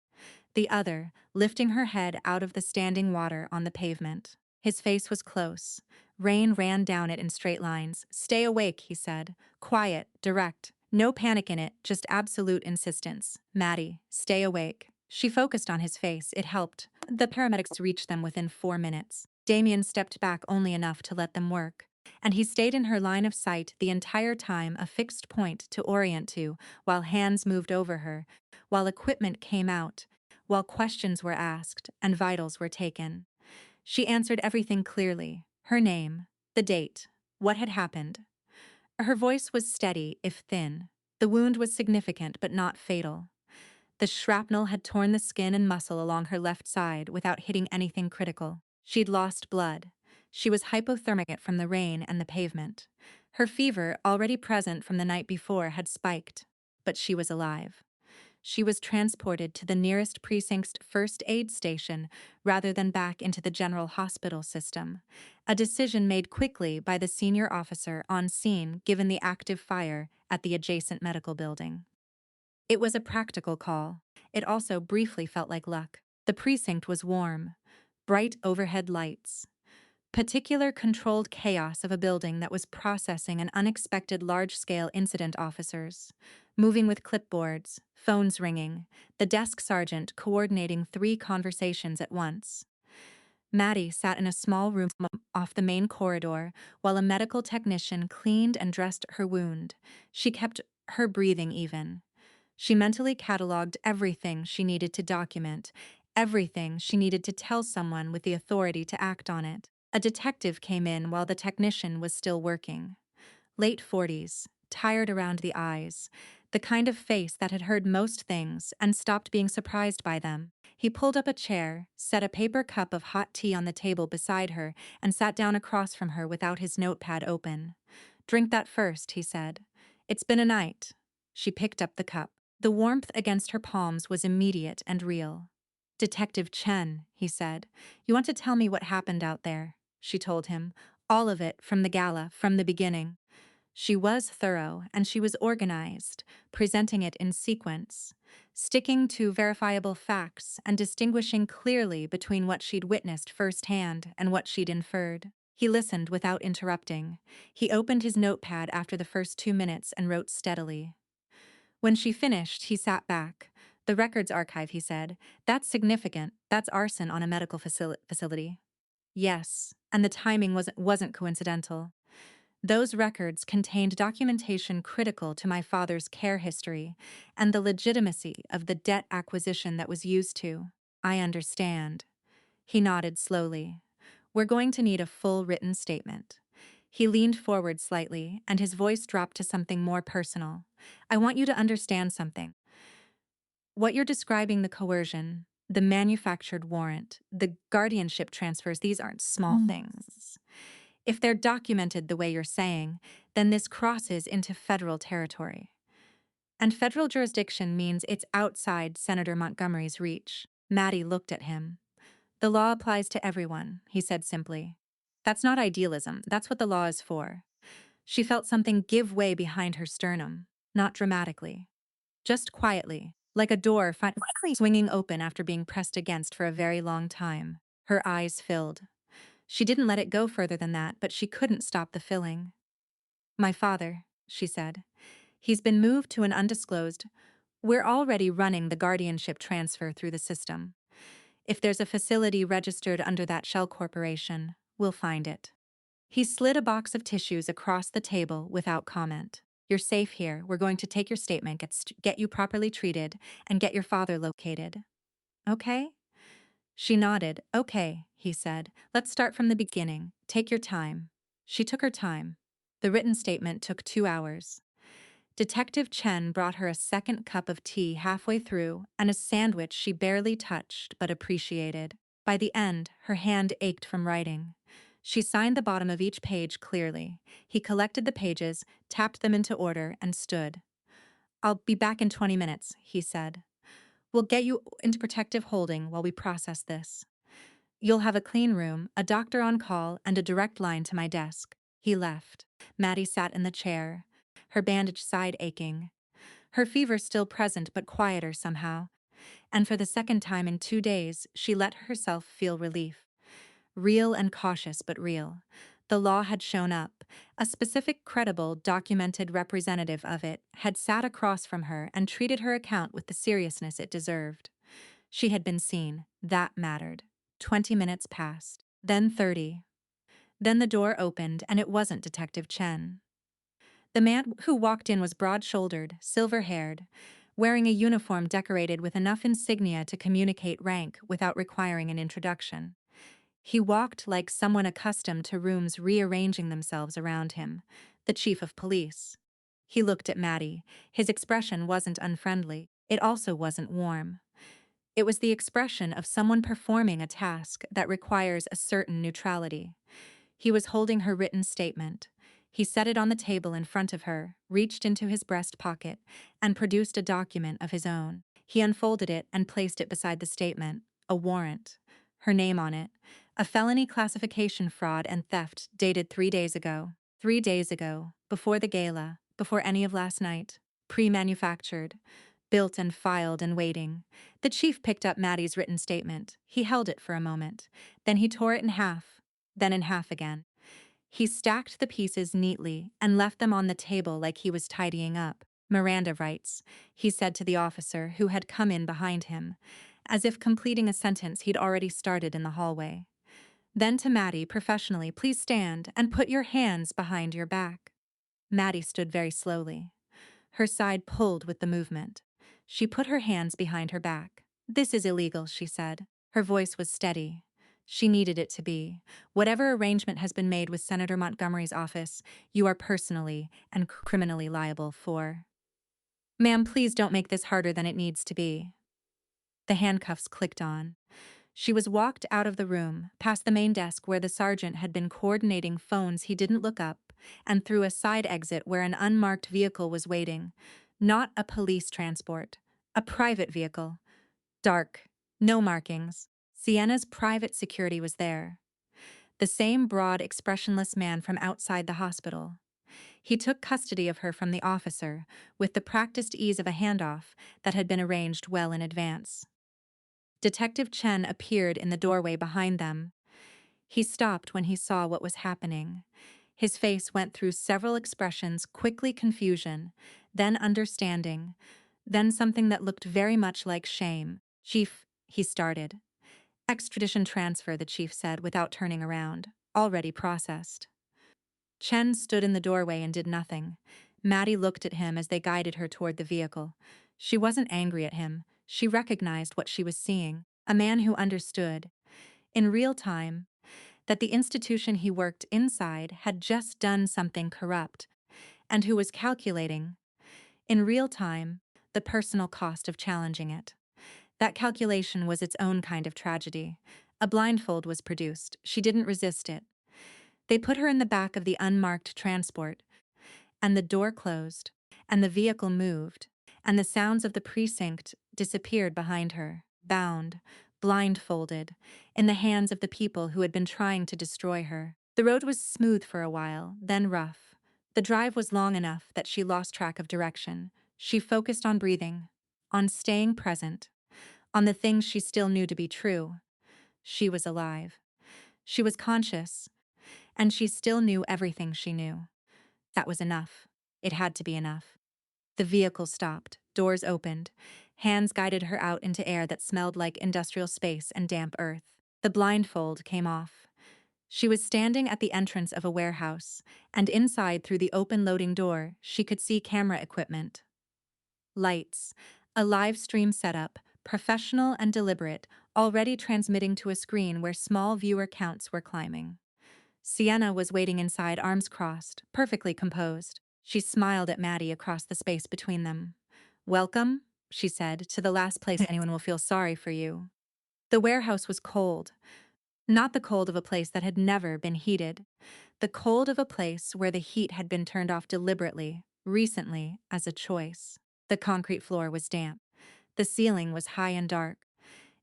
the other lifting her head out of the standing water on the pavement. His face was close. Rain ran down it in straight lines. "Stay awake," he said. "Quiet, direct. No panic in it, just absolute insistence. Maddie, stay awake." She focused on his face. It helped. The paramedics reached them within 4 minutes. Damien stepped back only enough to let them work. And he stayed in her line of sight the entire time, a fixed point to orient to, while hands moved over her, while equipment came out, while questions were asked and vitals were taken. She answered everything clearly. Her name, the date, what had happened. Her voice was steady, if thin. The wound was significant but not fatal. The shrapnel had torn the skin and muscle along her left side without hitting anything critical. She'd lost blood. She was hypothermic from the rain and the pavement. Her fever, already present from the night before, had spiked. But she was alive. She was transported to the nearest precinct's first aid station rather than back into the general hospital system, a decision made quickly by the senior officer on scene given the active fire at the adjacent medical building. It was a practical call. It also briefly felt like luck. The precinct was warm, bright overhead lights, particular controlled chaos of a building that was processing an unexpected large-scale incident officers, moving with clipboards, phones ringing, the desk sergeant coordinating 3 conversations at once. Maddie sat in a small room off the main corridor while a medical technician cleaned and dressed her wound. She kept her breathing even. She mentally cataloged everything she needed to document, everything she needed to tell someone with the authority to act on it. A detective came in while the technician was still working. Late 40s, tired around the eyes, the kind of face that had heard most things and stopped being surprised by them. He pulled up a chair, set a paper cup of hot tea on the table beside her, and sat down across from her without his notepad open. "Drink that first," he said. "It's been a night." She picked up the cup. The warmth against her palms was immediate and real. "Detective Chen," he said, "you want to tell me what happened out there?" She told him. "All of it, from the gala, from the beginning." She was thorough and she was organized, presenting it in sequence, sticking to verifiable facts and distinguishing clearly between what she'd witnessed firsthand and what she'd inferred. He listened without interrupting. He opened his notepad after the first 2 minutes and wrote steadily. When she finished, he sat back. "The records archive," he said. "That's significant. That's arson on a medical facility." Yes, and the timing wasn't coincidental. Those records contained documentation critical to my father's care history and the legitimacy of the debt acquisition that was used to. I understand. He nodded slowly. "We're going to need a full written statement." He leaned forward slightly, and his voice dropped to something more personal. "I want you to understand something. What you're describing, the coercion, the manufactured warrant, the guardianship transfers, these aren't small things. If they're documented the way you're saying, then this crosses into federal territory. And federal jurisdiction means it's outside Senator Montgomery's reach." Maddie looked at him. "The law applies to everyone," he said simply. "That's not idealism. That's what the law is for." She felt something give way behind her sternum, not dramatically, just quietly, like a door finally swinging open after being pressed against for a very long time. Her eyes filled. She didn't let it go further than that, but she couldn't stop the filling. "My father," she said. "He's been moved to an undisclosed. We're already running the guardianship transfer through the system. If there's a facility registered under that shell corporation, we'll find it." He slid a box of tissues across the table without comment. "You're safe here. We're going to take your statement, get you properly treated, and get your father located. Okay?" She nodded. "Okay," he said. "Let's start from the beginning. Take your time." She took her time. The written statement took 2 hours. Detective Chen brought her a second cup of tea halfway through and a sandwich she barely touched but appreciated. By the end, her hand ached from writing. She signed the bottom of each page clearly. He collected the pages, tapped them into order, and stood. "I'll be back in 20 minutes, he said. "We'll get you into protective holding while we process this. You'll have a clean room, a doctor on call, and a direct line to my desk." He left. Maddie sat in the chair, her bandaged side aching, her fever still present but quieter somehow, and for the second time in 2 days, she let herself feel relief. Real and cautious, but real. The law had shown up. A specific, credible, documented representative of it had sat across from her and treated her account with the seriousness it deserved. She had been seen. That mattered. 20 minutes passed. Then 30. Then the door opened, and it wasn't Detective Chen. The man who walked in was broad-shouldered, silver-haired, wearing a uniform decorated with enough insignia to communicate rank without requiring an introduction. He walked like someone accustomed to rooms rearranging themselves around him, the chief of police. He looked at Maddie. His expression wasn't unfriendly. It also wasn't warm. It was the expression of someone performing a task that requires a certain neutrality. He was holding her written statement. He set it on the table in front of her, reached into his breast pocket, and produced a document of his own. He unfolded it and placed it beside the statement, a warrant. Her name on it. A felony classification fraud and theft dated 3 days ago. 3 days ago, before the gala, before any of last night. Pre-manufactured. Built and filed and waiting. The chief picked up Maddie's written statement. He held it for a moment. Then he tore it in half. Then in half again. He stacked the pieces neatly and left them on the table like he was tidying up. "Miranda rights," he said to the officer who had come in behind him, as if completing a sentence he'd already started in the hallway. Then to Maddie, professionally, "Please stand and put your hands behind your back." Maddie stood very slowly. Her side pulled with the movement. She put her hands behind her back. "This is illegal," she said. Her voice was steady. She needed it to be. "Whatever arrangement has been made with Senator Montgomery's office, you are personally and criminally liable for." "Ma'am, please don't make this harder than it needs to be." The handcuffs clicked on. She was walked out of the room, past the main desk where the sergeant had been coordinating phones he didn't look up, and through a side exit where an unmarked vehicle was waiting. Not a police transport. A private vehicle. Dark. No markings. Sienna's private security was there. The same broad, expressionless man from outside the hospital. He took custody of her from the officer, with the practiced ease of a handoff that had been arranged well in advance. Detective Chen appeared in the doorway behind them. He stopped when he saw what was happening. His face went through several expressions, quickly confusion, then understanding, then something that looked very much like shame. "Chief," he started. "Extradition transfer," the chief said without turning around. "Already processed." Chen stood in the doorway and did nothing. Maddie looked at him as they guided her toward the vehicle. She wasn't angry at him. She recognized what she was seeing. A man who understood, in real time, that the institution he worked inside had just done something corrupt, and who was calculating, in real time, the personal cost of challenging it. That calculation was its own kind of tragedy. A blindfold was produced. She didn't resist it. They put her in the back of the unmarked transport, and the door closed, and the vehicle moved, and the sounds of the precinct disappeared behind her, bound, blindfolded, in the hands of the people who had been trying to destroy her. The road was smooth for a while, then rough. The drive was long enough that she lost track of direction. She focused on breathing, on staying present, on the things she still knew to be true. She was alive. She was conscious, and she still knew everything she knew. That was enough. It had to be enough. The vehicle stopped, doors opened, hands guided her out into air that smelled like industrial space and damp earth. The blindfold came off. She was standing at the entrance of a warehouse, and inside through the open loading door, she could see camera equipment. Lights, a live stream setup, professional and deliberate, already transmitting to a screen where small viewer counts were climbing. Sienna was waiting inside, arms crossed, perfectly composed. She smiled at Maddie across the space between them. "Welcome," she said, "to the last place anyone will feel sorry for you." The warehouse was cold. Not the cold of a place that had never been heated. The cold of a place where the heat had been turned off deliberately, recently, as a choice. The concrete floor was damp. The ceiling was high and dark.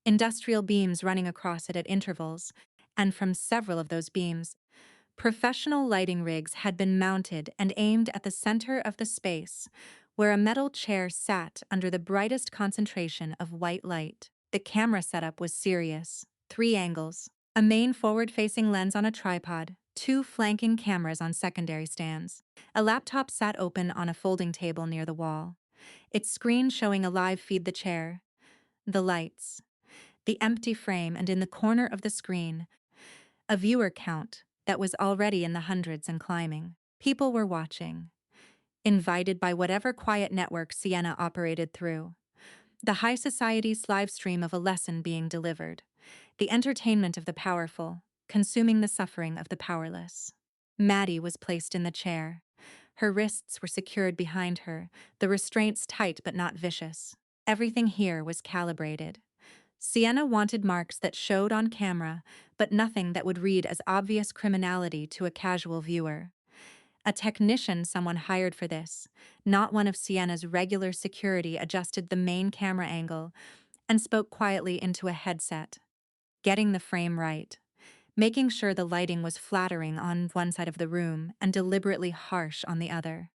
Industrial beams running across it at intervals, and from several of those beams, professional lighting rigs had been mounted and aimed at the center of the space, where a metal chair sat under the brightest concentration of white light. The camera setup was serious. 3 angles, a main forward-facing lens on a tripod, 2 flanking cameras on secondary stands. A laptop sat open on a folding table near the wall, its screen showing a live feed the chair. The lights, the empty frame, and in the corner of the screen, a viewer count that was already in the hundreds and climbing. People were watching, invited by whatever quiet network Sienna operated through. The high society's live stream of a lesson being delivered. The entertainment of the powerful, consuming the suffering of the powerless. Maddie was placed in the chair. Her wrists were secured behind her, the restraints tight but not vicious. Everything here was calibrated. Sienna wanted marks that showed on camera, but nothing that would read as obvious criminality to a casual viewer. A technician someone hired for this, not one of Sienna's regular security, adjusted the main camera angle and spoke quietly into a headset, getting the frame right, making sure the lighting was flattering on one side of the room and deliberately harsh on the other.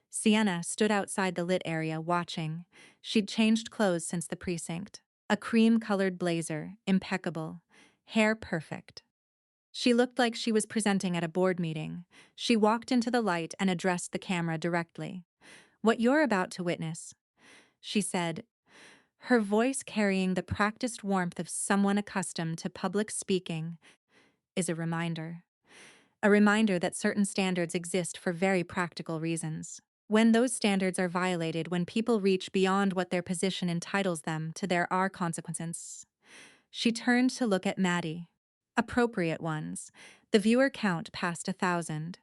Sienna stood outside the lit area watching. She'd changed clothes since the precinct. A cream-colored blazer, impeccable, hair perfect. She looked like she was presenting at a board meeting. She walked into the light and addressed the camera directly. "What you're about to witness," she said, her voice carrying the practiced warmth of someone accustomed to public speaking, "is a reminder. A reminder that certain standards exist for very practical reasons. When those standards are violated, when people reach beyond what their position entitles them to, there are consequences." She turned to look at Maddie. Appropriate ones. The viewer count passed 1,000.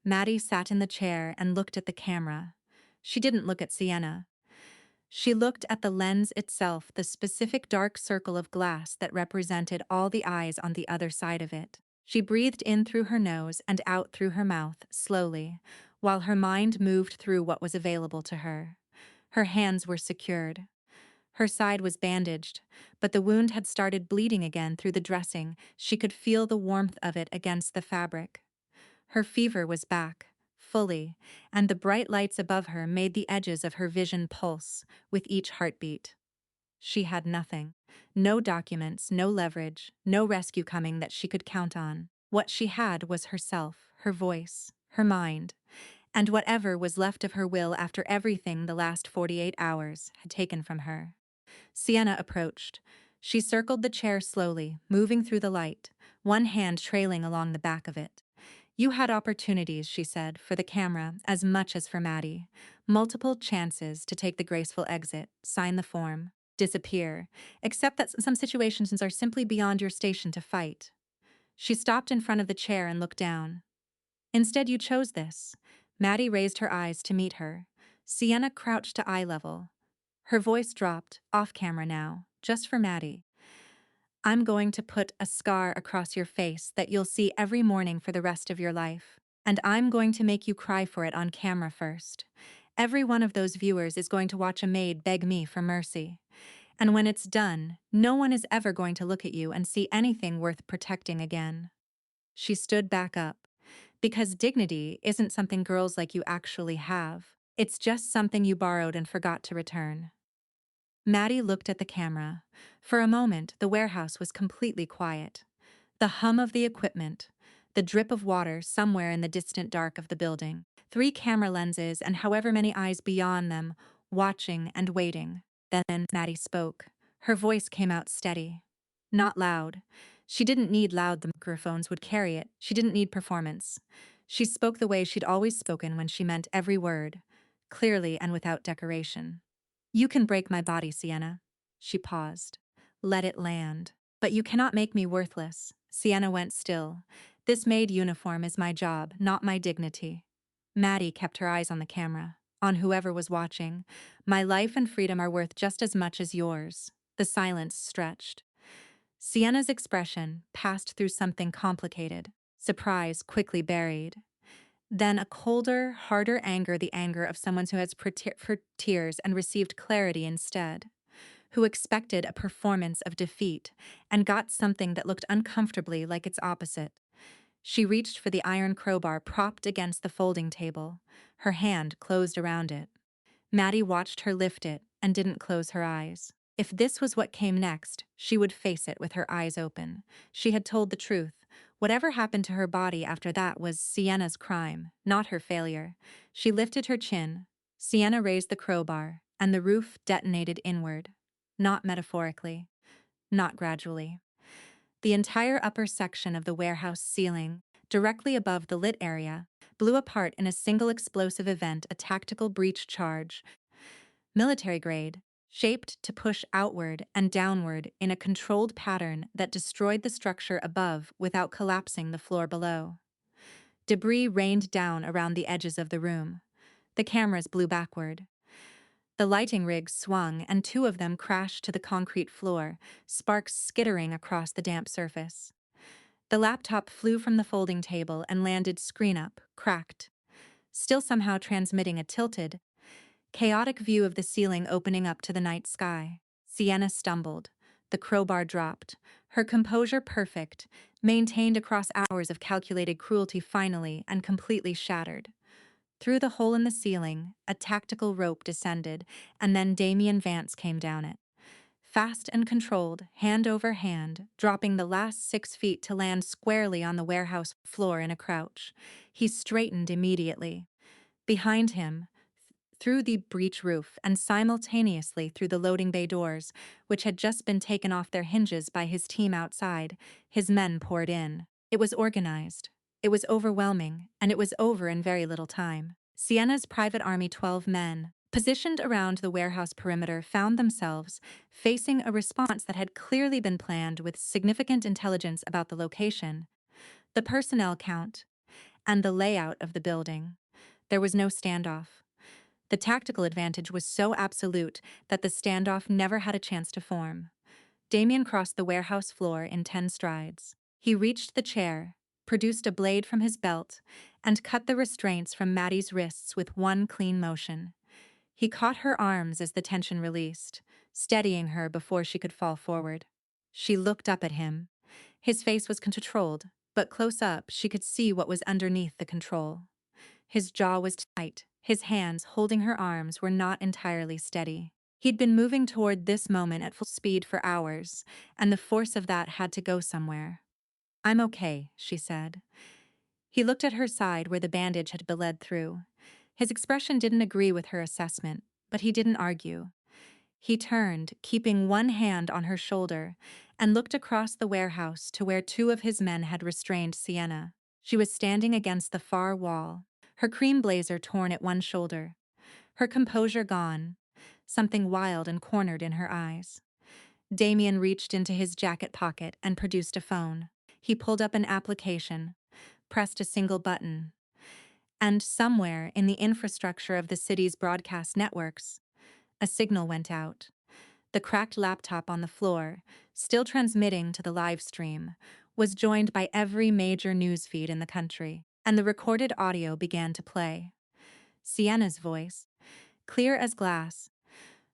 Maddie sat in the chair and looked at the camera. She didn't look at Sienna. She looked at the lens itself, the specific dark circle of glass that represented all the eyes on the other side of it. She breathed in through her nose and out through her mouth, slowly, while her mind moved through what was available to her. Her hands were secured. Her side was bandaged, but the wound had started bleeding again through the dressing. She could feel the warmth of it against the fabric. Her fever was back, fully, and the bright lights above her made the edges of her vision pulse with each heartbeat. She had nothing. No documents, no leverage, no rescue coming that she could count on. What she had was herself, her voice, her mind, and whatever was left of her will after everything the last 48 hours had taken from her. Sienna approached. She circled the chair slowly, moving through the light, one hand trailing along the back of it. You had opportunities, she said, for the camera as much as for Maddie. Multiple chances to take the graceful exit, sign the form, disappear, except that some situations are simply beyond your station to fight. She stopped in front of the chair and looked down. Instead, you chose this. Maddie raised her eyes to meet her. Sienna crouched to eye level. Her voice dropped, off camera now, just for Maddie. I'm going to put a scar across your face that you'll see every morning for the rest of your life. And I'm going to make you cry for it on camera first. Every one of those viewers is going to watch a maid beg me for mercy. And when it's done, no one is ever going to look at you and see anything worth protecting again. She stood back up. Because dignity isn't something girls like you actually have. It's just something you borrowed and forgot to return. Maddie looked at the camera. For a moment, the warehouse was completely quiet. The hum of the equipment, the drip of water somewhere in the distant dark of the building, 3 camera lenses and however many eyes beyond them, watching and waiting. Then Maddie spoke. Her voice came out steady. Not loud. She didn't need loud, the microphones would carry it. She didn't need performance. She spoke the way she'd always spoken when she meant every word, clearly and without decoration. You can break my body, Sienna. She paused. Let it land. But you cannot make me worthless. Sienna went still. This maid uniform is my job, not my dignity. Maddie kept her eyes on the camera, on whoever was watching. My life and freedom are worth just as much as yours. The silence stretched. Sienna's expression passed through something complicated, surprise quickly buried. Then a colder, harder anger, the anger of someone who has for tears and received clarity instead, who expected a performance of defeat and got something that looked uncomfortably like its opposite. She reached for the iron crowbar propped against the folding table. Her hand closed around it. Maddie watched her lift it and didn't close her eyes. If this was what came next, she would face it with her eyes open. She had told the truth. Whatever happened to her body after that was Sienna's crime, not her failure. She lifted her chin. Sienna raised the crowbar, and the roof detonated inward. Not metaphorically. Not gradually. The entire upper section of the warehouse ceiling, directly above the lit area, blew apart in a single explosive event, a tactical breach charge. Military grade, shaped to push outward and downward in a controlled pattern that destroyed the structure above without collapsing the floor below. Debris rained down around the edges of the room. The cameras blew backward. The lighting rigs swung, and 2 of them crashed to the concrete floor, sparks skittering across the damp surface. The laptop flew from the folding table and landed screen up, cracked, still somehow transmitting a tilted, chaotic view of the ceiling opening up to the night sky. Sienna stumbled. The crowbar dropped. Her composure perfect, maintained across hours of calculated cruelty finally and completely shattered. Through the hole in the ceiling, a tactical rope descended, and then Damien Vance came down it. Fast and controlled, hand over hand, dropping the last 6 feet to land squarely on the warehouse floor in a crouch. He straightened immediately. Behind him, through the breech roof and simultaneously through the loading bay doors, which had just been taken off their hinges by his team outside, his men poured in. It was organized. It was overwhelming, and it was over in very little time. Sienna's private army, 12 men, positioned around the warehouse perimeter, found themselves facing a response that had clearly been planned with significant intelligence about the location, the personnel count, and the layout of the building. There was no standoff. The tactical advantage was so absolute that the standoff never had a chance to form. Damien crossed the warehouse floor in 10 strides. He reached the chair, produced a blade from his belt, and cut the restraints from Maddie's wrists with one clean motion. He caught her arms as the tension released, steadying her before she could fall forward. She looked up at him. His face was controlled, but close up she could see what was underneath the control. His jaw was tight. His hands holding her arms were not entirely steady. He'd been moving toward this moment at full speed for hours, and the force of that had to go somewhere. "I'm okay," she said. He looked at her side where the bandage had bled through. His expression didn't agree with her assessment, but he didn't argue. He turned, keeping one hand on her shoulder, and looked across the warehouse to where two of his men had restrained Sienna. She was standing against the far wall, her cream blazer torn at one shoulder, her composure gone, something wild and cornered in her eyes. Damien reached into his jacket pocket and produced a phone. He pulled up an application, pressed a single button, and somewhere in the infrastructure of the city's broadcast networks, a signal went out. The cracked laptop on the floor, still transmitting to the live stream, was joined by every major news feed in the country, and the recorded audio began to play. Sienna's voice, clear as glass,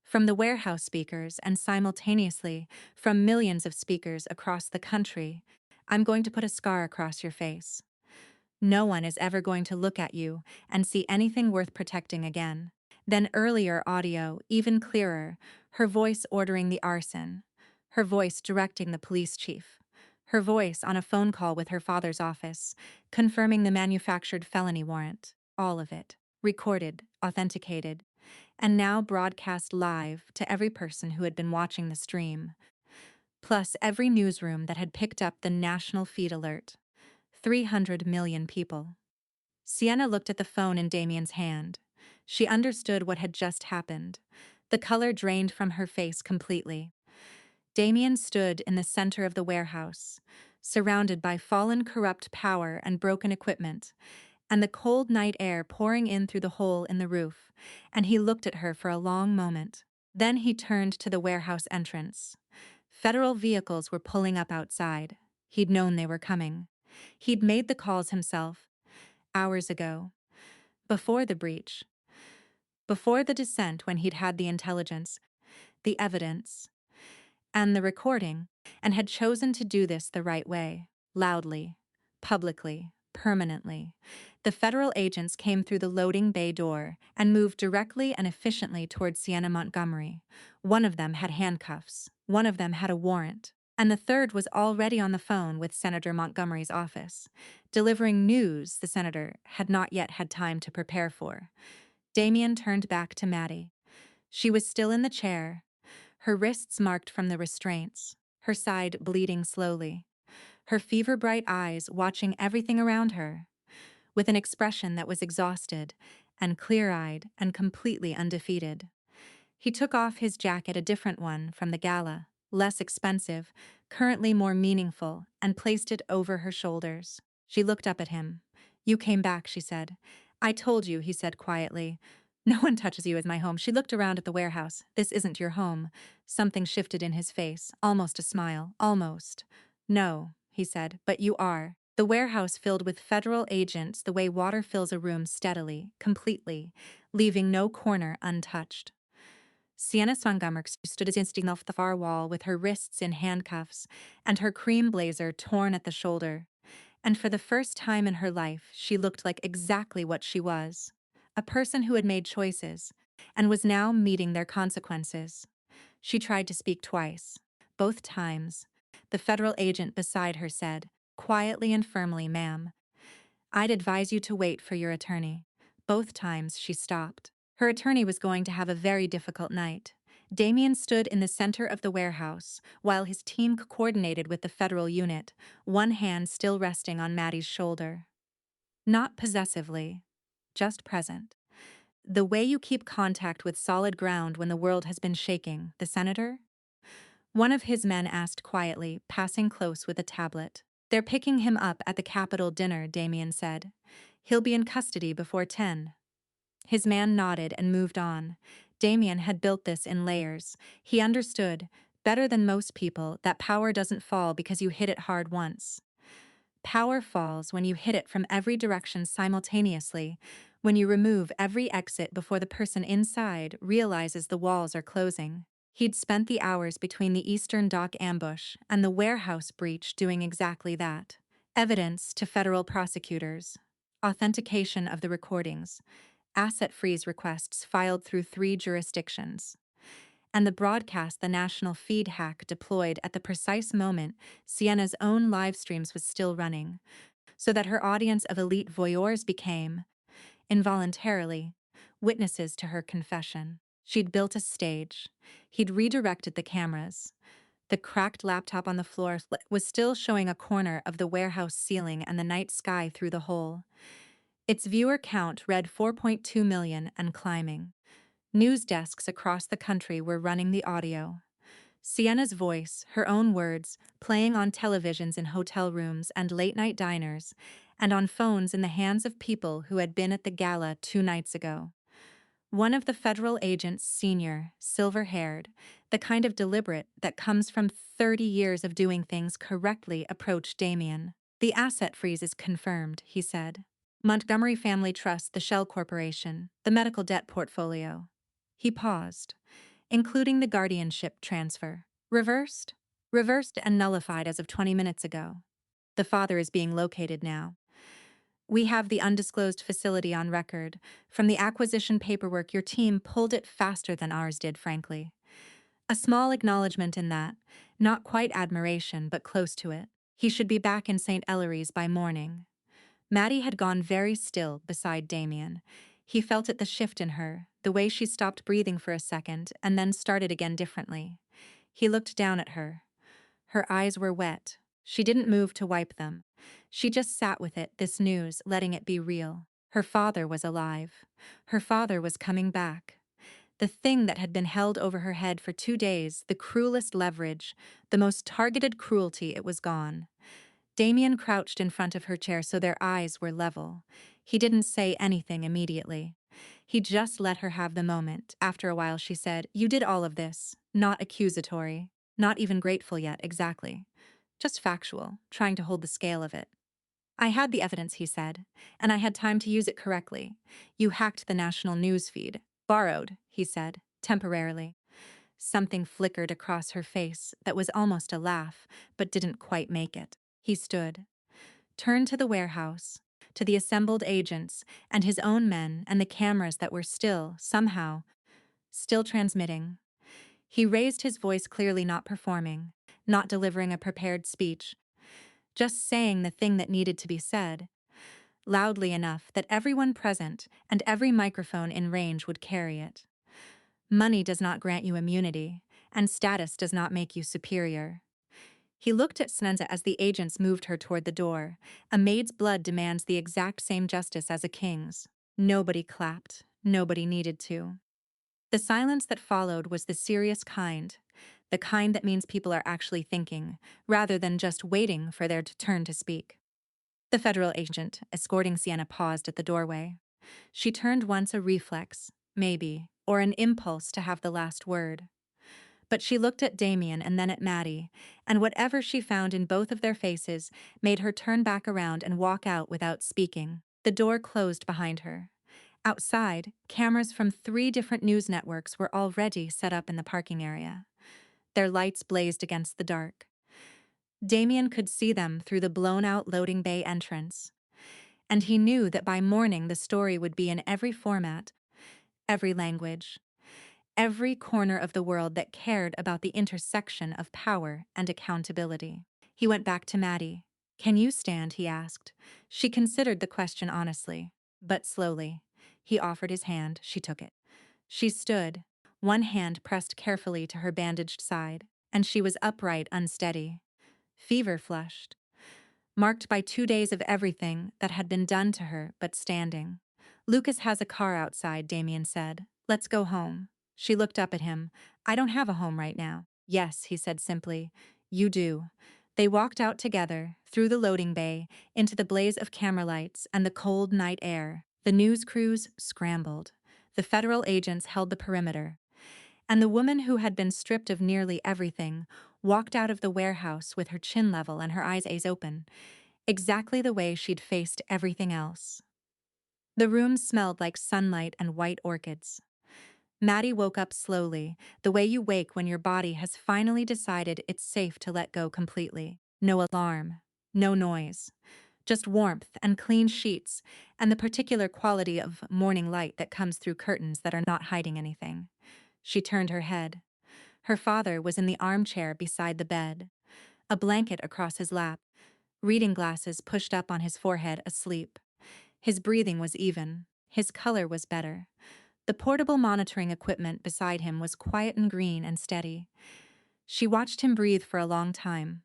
from the warehouse speakers and simultaneously from millions of speakers across the country. "I'm going to put a scar across your face. No one is ever going to look at you and see anything worth protecting again." Then earlier audio, even clearer, her voice ordering the arson, her voice directing the police chief, her voice on a phone call with her father's office, confirming the manufactured felony warrant, all of it, recorded, authenticated, and now broadcast live to every person who had been watching the stream, plus every newsroom that had picked up the national feed alert. 300 million people. Sienna looked at the phone in Damien's hand. She understood what had just happened. The color drained from her face completely. Damien stood in the center of the warehouse, surrounded by fallen corrupt power and broken equipment, and the cold night air pouring in through the hole in the roof, and he looked at her for a long moment. Then he turned to the warehouse entrance. Federal vehicles were pulling up outside. He'd known they were coming. He'd made the calls himself, hours ago, before the breach, before the descent when he'd had the intelligence, the evidence, and the recording, and had chosen to do this the right way, loudly, publicly, permanently. The federal agents came through the loading bay door and moved directly and efficiently toward Sienna Montgomery. One of them had handcuffs, one of them had a warrant, and the third was already on the phone with Senator Montgomery's office, delivering news the senator had not yet had time to prepare for. Damien turned back to Maddie. She was still in the chair, her wrists marked from the restraints, her side bleeding slowly, her fever-bright eyes watching everything around her, with an expression that was exhausted and clear-eyed and completely undefeated. He took off his jacket, a different one from the gala, less expensive, currently more meaningful, and placed it over her shoulders. She looked up at him. "You came back," she said. "I told you," he said quietly. "No one touches you as my home." She looked around at the warehouse. "This isn't your home." Something shifted in his face, almost a smile, almost. "No," he said, "but you are." The warehouse filled with federal agents the way water fills a room, steadily, completely, leaving no corner untouched. Sienna Montgomery stood as instinct off the far wall with her wrists in handcuffs and her cream blazer torn at the shoulder. And for the first time in her life, she looked like exactly what she was. A person who had made choices and was now meeting their consequences. She tried to speak twice. Both times, the federal agent beside her said, quietly and firmly, "Ma'am, I'd advise you to wait for your attorney." Both times she stopped. Her attorney was going to have a very difficult night. Damien stood in the center of the warehouse, while his team coordinated with the federal unit, one hand still resting on Maddie's shoulder. Not possessively, just present. "The way you keep contact with solid ground when the world has been shaking, the senator?" One of his men asked quietly, passing close with a tablet. "They're picking him up at the Capitol dinner," Damien said. "He'll be in custody before 10. His man nodded and moved on. Damien had built this in layers. He understood, better than most people, that power doesn't fall because you hit it hard once. Power falls when you hit it from every direction simultaneously, when you remove every exit before the person inside realizes the walls are closing. He'd spent the hours between the Eastern Dock ambush and the warehouse breach doing exactly that. Evidence to federal prosecutors. authentication of the recordings, asset freeze requests filed through 3 jurisdictions, and the broadcast the national feed hack deployed at the precise moment Sienna's own live streams was still running, so that her audience of elite voyeurs became, involuntarily, witnesses to her confession. She'd built a stage. He'd redirected the cameras. The cracked laptop on the floor was still showing a corner of the warehouse ceiling and the night sky through the hole. Its viewer count read 4.2 million and climbing. News desks across the country were running the audio. Sienna's voice, her own words, playing on televisions in hotel rooms and late-night diners, and on phones in the hands of people who had been at the gala 2 nights ago. One of the federal agents, senior, silver-haired, the kind of deliberate that comes from 30 years of doing things correctly, approached Damien. "The asset freeze is confirmed," he said. "Montgomery Family Trust, the Shell Corporation, the medical debt portfolio." He paused. "Including the guardianship transfer. Reversed? Reversed and nullified as of 20 minutes ago. The father is being located now. We have the undisclosed facility on record. From the acquisition paperwork, your team pulled it faster than ours did, frankly. A small acknowledgement in that. Not quite admiration, but close to it. He should be back in St. Ellery's by morning." Maddie had gone very still beside Damien. He felt it, the shift in her, the way she stopped breathing for a second and then started again differently. He looked down at her. Her eyes were wet. She didn't move to wipe them. She just sat with it, this news, letting it be real. Her father was alive. Her father was coming back. The thing that had been held over her head for 2 days, the cruelest leverage, the most targeted cruelty, it was gone. Damien crouched in front of her chair so their eyes were level. He didn't say anything immediately. He just let her have the moment. After a while she said, "You did all of this. Not accusatory. Not even grateful yet, exactly. Just factual, trying to hold the scale of it." "I had the evidence," he said, "and I had time to use it correctly. You hacked the national news feed. Borrowed," he said, temporarily. Something flickered across her face that was almost a laugh, but didn't quite make it. He stood, turned to the warehouse, to the assembled agents, and his own men, and the cameras that were still, somehow, still transmitting. He raised his voice clearly, not performing, not delivering a prepared speech, just saying the thing that needed to be said, loudly enough that everyone present and every microphone in range would carry it. Money does not grant you immunity, and status does not make you superior. He looked at Snenza as the agents moved her toward the door. A maid's blood demands the exact same justice as a king's. Nobody clapped. Nobody needed to. The silence that followed was the serious kind, the kind that means people are actually thinking, rather than just waiting for their turn to speak. The federal agent, escorting Sienna, paused at the doorway. She turned once, a reflex, maybe, or an impulse to have the last word. But she looked at Damien and then at Maddie, and whatever she found in both of their faces made her turn back around and walk out without speaking. The door closed behind her. Outside, cameras from 3 different news networks were already set up in the parking area. Their lights blazed against the dark. Damien could see them through the blown-out loading bay entrance. And he knew that by morning the story would be in every format, every language, every corner of the world that cared about the intersection of power and accountability. He went back to Maddie. "Can you stand?" he asked. She considered the question honestly, but slowly. He offered his hand. She took it. She stood, one hand pressed carefully to her bandaged side, and she was upright, unsteady. Fever flushed, marked by 2 days of everything that had been done to her but standing. "Lucas has a car outside," Damien said. "Let's go home." She looked up at him. "I don't have a home right now." "Yes," he said simply. "You do." They walked out together, through the loading bay, into the blaze of camera lights and the cold night air. The news crews scrambled. The federal agents held the perimeter. And the woman who had been stripped of nearly everything walked out of the warehouse with her chin level and her eyes open, exactly the way she'd faced everything else. The room smelled like sunlight and white orchids. Maddie woke up slowly, the way you wake when your body has finally decided it's safe to let go completely. No alarm, no noise, just warmth and clean sheets and the particular quality of morning light that comes through curtains that are not hiding anything. She turned her head. Her father was in the armchair beside the bed, a blanket across his lap, reading glasses pushed up on his forehead, asleep. His breathing was even. His color was better. The portable monitoring equipment beside him was quiet and green and steady. She watched him breathe for a long time.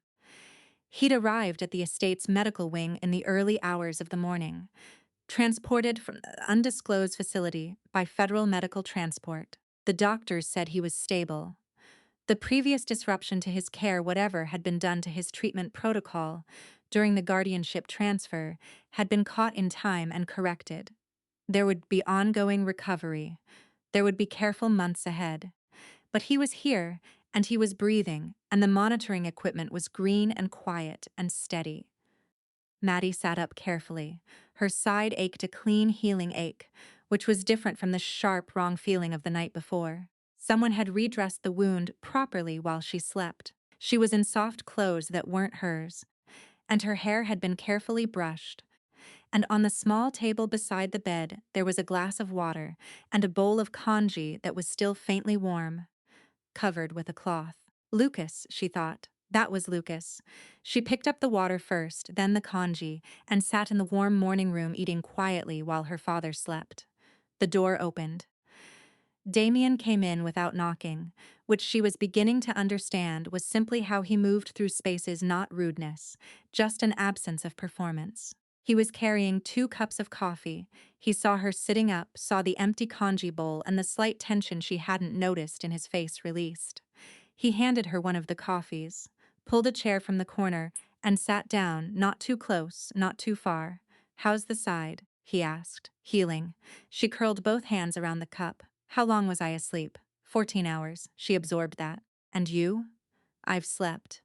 He'd arrived at the estate's medical wing in the early hours of the morning, transported from an undisclosed facility by federal medical transport. The doctors said he was stable. The previous disruption to his care, whatever had been done to his treatment protocol during the guardianship transfer, had been caught in time and corrected. There would be ongoing recovery. There would be careful months ahead. But he was here, and he was breathing, and the monitoring equipment was green and quiet and steady. Maddie sat up carefully. Her side ached a clean, healing ache, which was different from the sharp, wrong feeling of the night before. Someone had redressed the wound properly while she slept. She was in soft clothes that weren't hers, and her hair had been carefully brushed. And on the small table beside the bed, there was a glass of water and a bowl of congee that was still faintly warm, covered with a cloth. Lucas, she thought. That was Lucas. She picked up the water first, then the congee, and sat in the warm morning room eating quietly while her father slept. The door opened. Damien came in without knocking, which she was beginning to understand was simply how he moved through spaces, not rudeness, just an absence of performance. He was carrying 2 cups of coffee. He saw her sitting up, saw the empty congee bowl and the slight tension she hadn't noticed in his face released. He handed her one of the coffees, pulled a chair from the corner, and sat down, not too close, not too far. "How's the side?" he asked. "Healing." She curled both hands around the cup. "How long was I asleep?" 14 hours. She absorbed that. "And you?" "I've slept."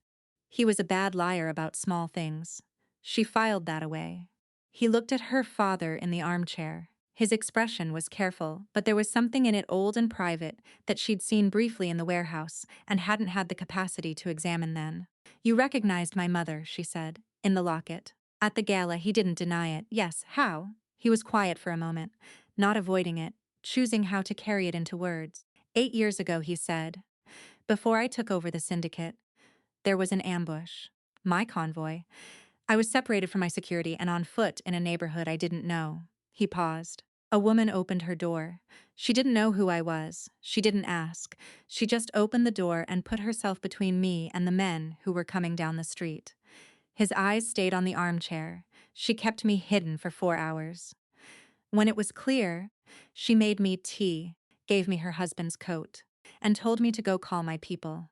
He was a bad liar about small things. She filed that away. He looked at her father in the armchair. His expression was careful, but there was something in it old and private that she'd seen briefly in the warehouse and hadn't had the capacity to examine then. "You recognized my mother," she said, "in the locket." At the gala, he didn't deny it. "Yes, how?" He was quiet for a moment, not avoiding it, choosing how to carry it into words. 8 years ago, he said, before I took over the syndicate, there was an ambush. My convoy. I was separated from my security and on foot in a neighborhood I didn't know. He paused. A woman opened her door. She didn't know who I was. She didn't ask. She just opened the door and put herself between me and the men who were coming down the street. His eyes stayed on the armchair. She kept me hidden for 4 hours. When it was clear, she made me tea, gave me her husband's coat, and told me to go call my people.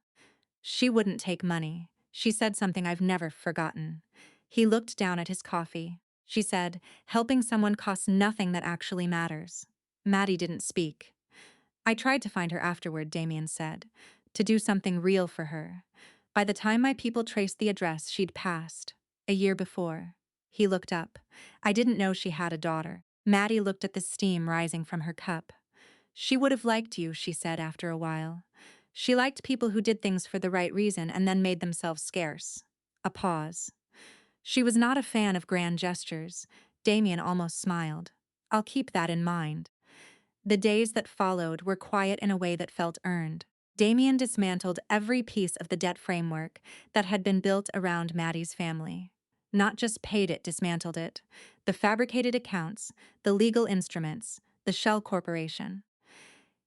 She wouldn't take money. She said something I've never forgotten. He looked down at his coffee. She said, "Helping someone costs nothing that actually matters." Maddie didn't speak. "I tried to find her afterward," Damien said, "to do something real for her. By the time my people traced the address, she'd passed. A year before." He looked up. "I didn't know she had a daughter." Maddie looked at the steam rising from her cup. "She would have liked you," she said after a while. "She liked people who did things for the right reason and then made themselves scarce." A pause. She was not a fan of grand gestures. Damien almost smiled. "I'll keep that in mind." The days that followed were quiet in a way that felt earned. Damien dismantled every piece of the debt framework that had been built around Maddie's family. Not just paid it, dismantled it. The fabricated accounts, the legal instruments, the shell corporation.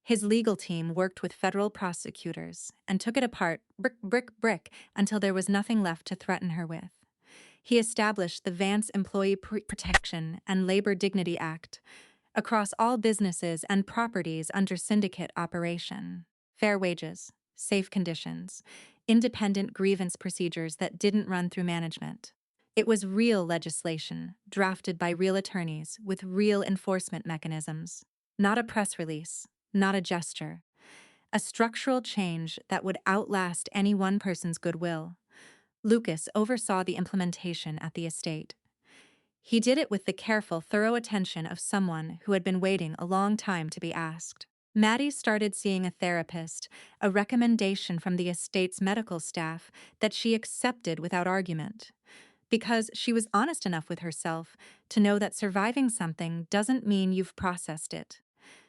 His legal team worked with federal prosecutors and took it apart, brick, until there was nothing left to threaten her with. He established the Vance Employee Protection and Labor Dignity Act across all businesses and properties under syndicate operation. Fair wages, safe conditions, independent grievance procedures that didn't run through management. It was real legislation, drafted by real attorneys with real enforcement mechanisms. Not a press release, not a gesture. A structural change that would outlast any one person's goodwill. Lucas oversaw the implementation at the estate. He did it with the careful, thorough attention of someone who had been waiting a long time to be asked. Maddie started seeing a therapist, a recommendation from the estate's medical staff that she accepted without argument. because she was honest enough with herself to know that surviving something doesn't mean you've processed it.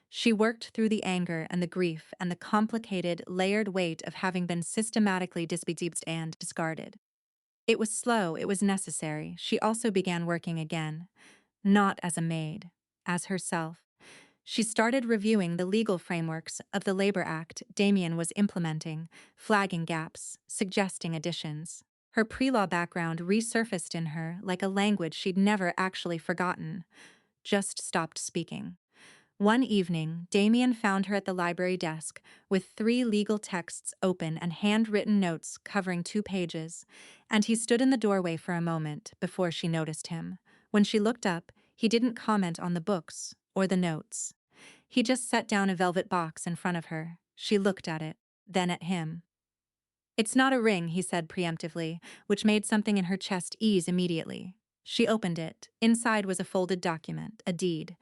She worked through the anger and the grief and the complicated, layered weight of having been systematically disbelieved and discarded. It was slow, it was necessary. She also began working again, not as a maid, as herself. She started reviewing the legal frameworks of the Labor Act Damien was implementing, flagging gaps, suggesting additions. Her pre-law background resurfaced in her like a language she'd never actually forgotten, just stopped speaking. One evening, Damien found her at the library desk with 3 legal texts open and handwritten notes covering 2 pages, and he stood in the doorway for a moment before she noticed him. When she looked up, he didn't comment on the books or the notes. He just set down a velvet box in front of her. She looked at it, then at him. "It's not a ring," he said preemptively, which made something in her chest ease immediately. She opened it. Inside was a folded document, a deed.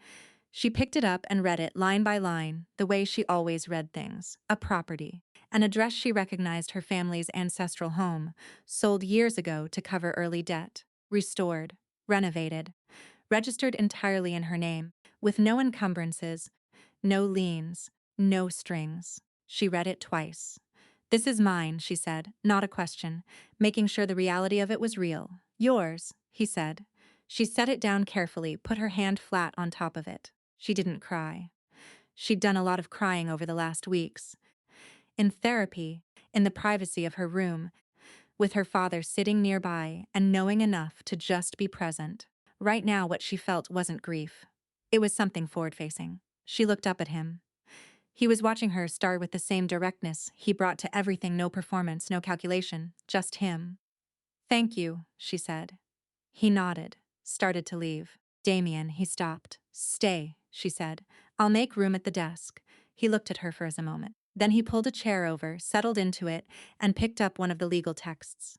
She picked it up and read it line by line, the way she always read things. A property. An address she recognized, her family's ancestral home, sold years ago to cover early debt. Restored. Renovated. Registered entirely in her name, with no encumbrances, no liens, no strings. She read it twice. "This is mine," she said, not a question, making sure the reality of it was real. "Yours," he said. She set it down carefully, put her hand flat on top of it. She didn't cry. She'd done a lot of crying over the last weeks. In therapy, in the privacy of her room, with her father sitting nearby and knowing enough to just be present. Right now, what she felt wasn't grief. It was something forward-facing. She looked up at him. He was watching her, star with the same directness he brought to everything, no performance, no calculation, just him. "Thank you," she said. He nodded, started to leave. "Damien," he stopped. "Stay," she said. "I'll make room at the desk." He looked at her for a moment. Then he pulled a chair over, settled into it, and picked up one of the legal texts.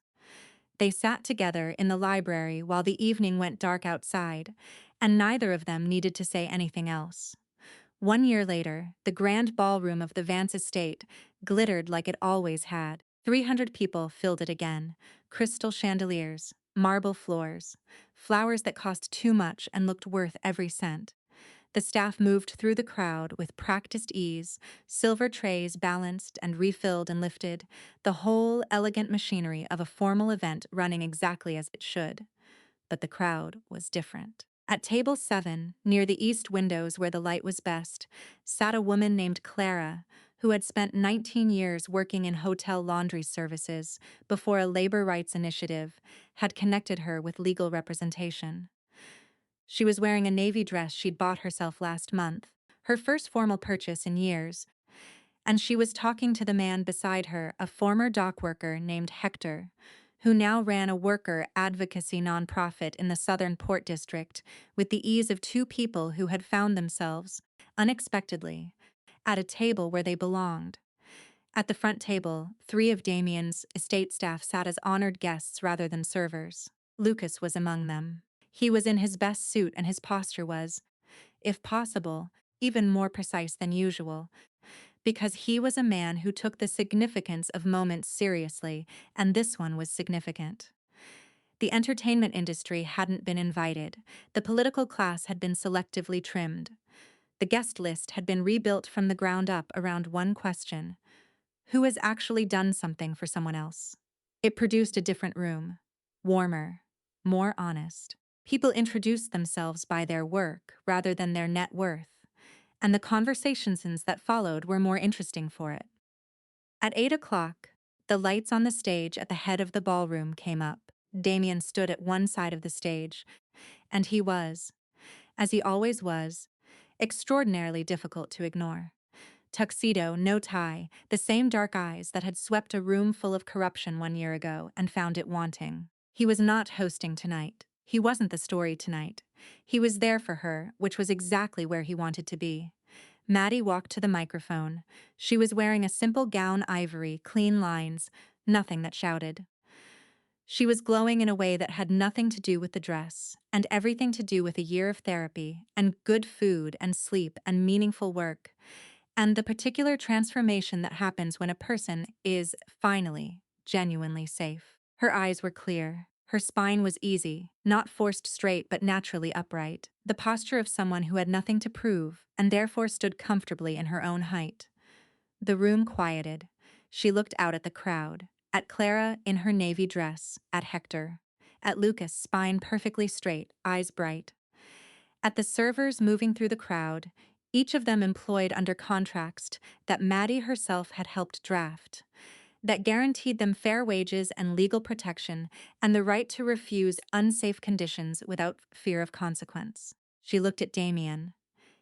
They sat together in the library while the evening went dark outside, and neither of them needed to say anything else. 1 year later, the grand ballroom of the Vance estate glittered like it always had. 300 people filled it again. Crystal chandeliers, marble floors, flowers that cost too much and looked worth every cent. The staff moved through the crowd with practiced ease, silver trays balanced and refilled and lifted, the whole elegant machinery of a formal event running exactly as it should. But the crowd was different. At table 7, near the east windows where the light was best, sat a woman named Clara, who had spent 19 years working in hotel laundry services before a labor rights initiative had connected her with legal representation. She was wearing a navy dress she'd bought herself last month, her first formal purchase in years, and she was talking to the man beside her, a former dock worker named Hector, who now ran a worker advocacy nonprofit in the Southern Port District with the ease of 2 people who had found themselves, unexpectedly, at a table where they belonged. At the front table, 3 of Damien's estate staff sat as honored guests rather than servers. Lucas was among them. He was in his best suit and his posture was, if possible, even more precise than usual, because he was a man who took the significance of moments seriously, and this one was significant. The entertainment industry hadn't been invited. The political class had been selectively trimmed. The guest list had been rebuilt from the ground up around one question: who has actually done something for someone else? It produced a different room, warmer, more honest. People introduced themselves by their work rather than their net worth, and the conversations that followed were more interesting for it. At 8 o'clock, the lights on the stage at the head of the ballroom came up. Damien stood at one side of the stage, and he was, as he always was, extraordinarily difficult to ignore. Tuxedo, no tie, the same dark eyes that had swept a room full of corruption 1 year ago and found it wanting. He was not hosting tonight. He wasn't the story tonight. He was there for her, which was exactly where he wanted to be. Maddie walked to the microphone. She was wearing a simple gown, ivory, clean lines, nothing that shouted. She was glowing in a way that had nothing to do with the dress, and everything to do with a year of therapy, and good food, and sleep, and meaningful work, and the particular transformation that happens when a person is, finally, genuinely safe. Her eyes were clear, Her spine was easy, not forced straight but naturally upright, the posture of someone who had nothing to prove and therefore stood comfortably in her own height. The room quieted. She looked out at the crowd, at Clara in her navy dress, at Hector, at Lucas, spine perfectly straight, eyes bright, at the servers moving through the crowd, each of them employed under contracts that Maddie herself had helped draft, that guaranteed them fair wages and legal protection and the right to refuse unsafe conditions without fear of consequence. She looked at Damien.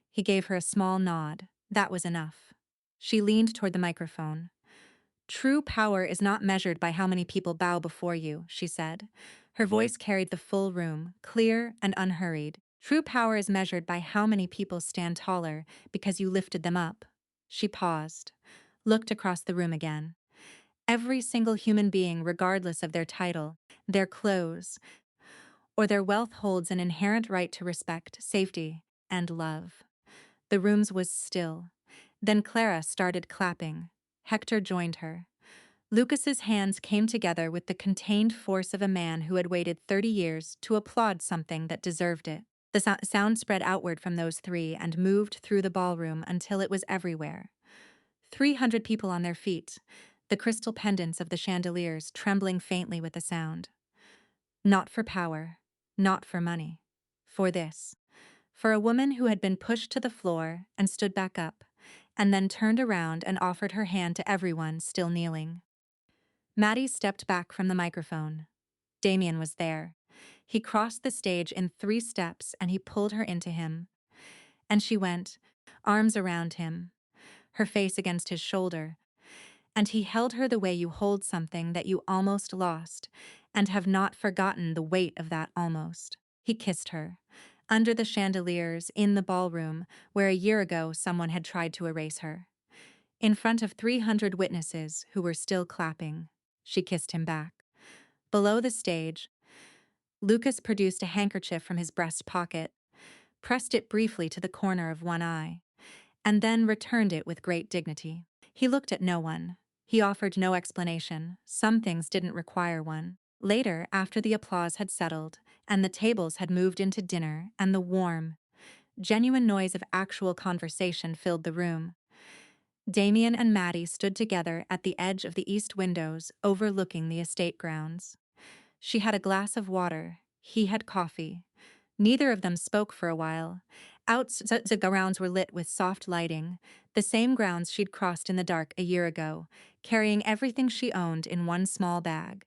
He gave her a small nod. That was enough. She leaned toward the microphone. True power is not measured by how many people bow before you, she said. Her voice carried the full room, clear and unhurried. True power is measured by how many people stand taller because you lifted them up. She paused, looked across the room again. Every single human being, regardless of their title, their clothes, or their wealth, holds an inherent right to respect, safety, and love. The room was still. Then Clara started clapping. Hector joined her. Lucas's hands came together with the contained force of a man who had waited 30 years to applaud something that deserved it. The sound spread outward from those three and moved through the ballroom until it was everywhere. 300 people on their feet, the crystal pendants of the chandeliers trembling faintly with the sound. Not for power, not for money. For this. For a woman who had been pushed to the floor and stood back up, and then turned around and offered her hand to everyone still kneeling. Maddie stepped back from the microphone. Damien was there. He crossed the stage in 3 steps and he pulled her into him. And she went, arms around him, her face against his shoulder. And he held her the way you hold something that you almost lost and have not forgotten the weight of that almost. He kissed her, under the chandeliers in the ballroom where a year ago someone had tried to erase her. In front of 300 witnesses who were still clapping, she kissed him back. Below the stage, Lucas produced a handkerchief from his breast pocket, pressed it briefly to the corner of one eye, and then returned it with great dignity. He looked at no one. He offered no explanation. Some things didn't require one. Later, after the applause had settled, and the tables had moved into dinner, and the warm, genuine noise of actual conversation filled the room, Damien and Maddie stood together at the edge of the east windows overlooking the estate grounds. She had a glass of water. He had coffee. Neither of them spoke for a while. Outside the grounds were lit with soft lighting, the same grounds she'd crossed in the dark a year ago, carrying everything she owned in one small bag.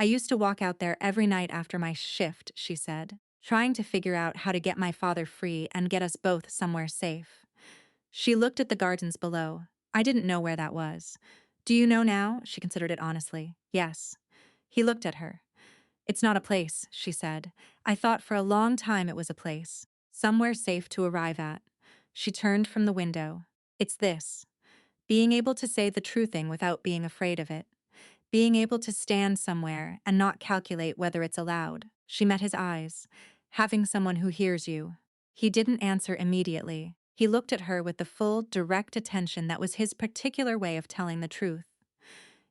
I used to walk out there every night after my shift, she said, trying to figure out how to get my father free and get us both somewhere safe. She looked at the gardens below. I didn't know where that was. Do you know now? She considered it honestly. Yes. He looked at her. It's not a place, she said. I thought for a long time it was a place. Somewhere safe to arrive at. She turned from the window. It's this. Being able to say the true thing without being afraid of it. Being able to stand somewhere and not calculate whether it's allowed. She met his eyes. Having someone who hears you. He didn't answer immediately. He looked at her with the full, direct attention that was his particular way of telling the truth.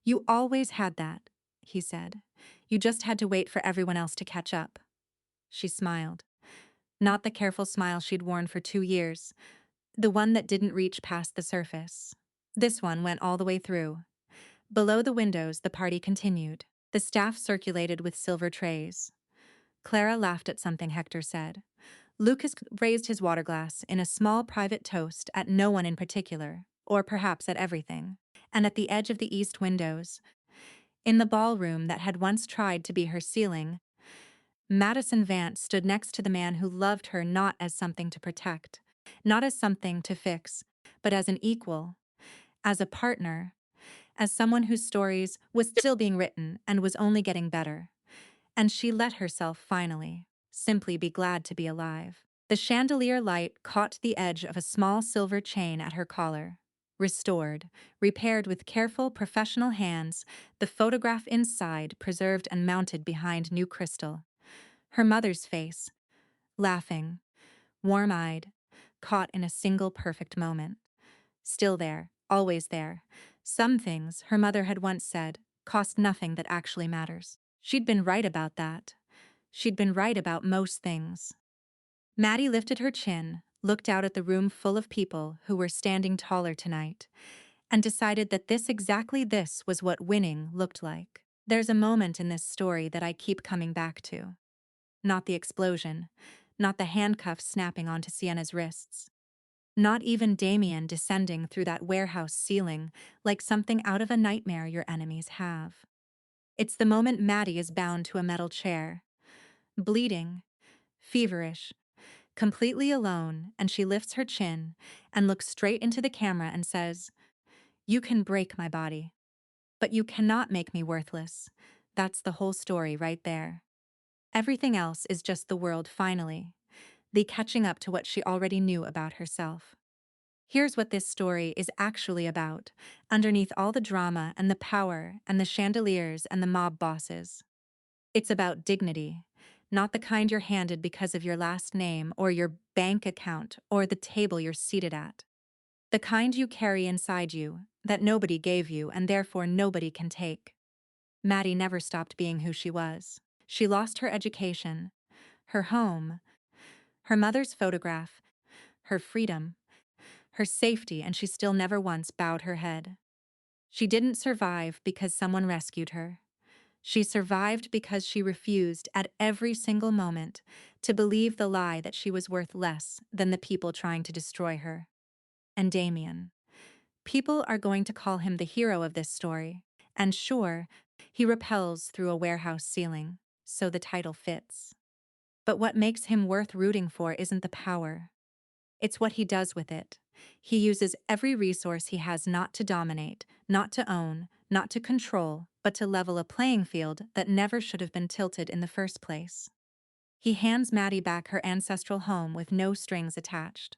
You always had that, he said. You just had to wait for everyone else to catch up. She smiled. Not the careful smile she'd worn for 2 years. The one that didn't reach past the surface. This one went all the way through. Below the windows, the party continued. The staff circulated with silver trays. Clara laughed at something Hector said. Lucas raised his water glass in a small private toast at no one in particular, or perhaps at everything. And at the edge of the east windows, in the ballroom that had once tried to be her ceiling, Madison Vance stood next to the man who loved her not as something to protect, not as something to fix, but as an equal, as a partner, as someone whose stories was still being written and was only getting better. And she let herself finally simply be glad to be alive. The chandelier light caught the edge of a small silver chain at her collar. Restored, repaired with careful, professional hands, the photograph inside preserved and mounted behind new crystal. Her mother's face, laughing, warm-eyed, caught in a single perfect moment. Still there, always there. Some things, her mother had once said, cost nothing that actually matters. She'd been right about that. She'd been right about most things. Maddie lifted her chin, looked out at the room full of people who were standing taller tonight, and decided that this was what winning looked like. There's a moment in this story that I keep coming back to. Not the explosion, not the handcuffs snapping onto Sienna's wrists, not even Damien descending through that warehouse ceiling like something out of a nightmare your enemies have. It's the moment Maddie is bound to a metal chair, bleeding, feverish, completely alone, and she lifts her chin and looks straight into the camera and says, "You can break my body, but you cannot make me worthless." That's the whole story right there. Everything else is just the world finally, the catching up to what she already knew about herself. Here's what this story is actually about, underneath all the drama and the power and the chandeliers and the mob bosses. It's about dignity, not the kind you're handed because of your last name or your bank account or the table you're seated at. The kind you carry inside you, that nobody gave you and therefore nobody can take. Maddie never stopped being who she was. She lost her education, her home, her mother's photograph, her freedom, her safety, and she still never once bowed her head. She didn't survive because someone rescued her. She survived because she refused at every single moment to believe the lie that she was worth less than the people trying to destroy her. And Damien. People are going to call him the hero of this story. And sure, he rappels through a warehouse ceiling, so the title fits. But what makes him worth rooting for isn't the power. It's what he does with it. He uses every resource he has not to dominate, not to own, not to control, but to level a playing field that never should have been tilted in the first place. He hands Maddie back her ancestral home with no strings attached.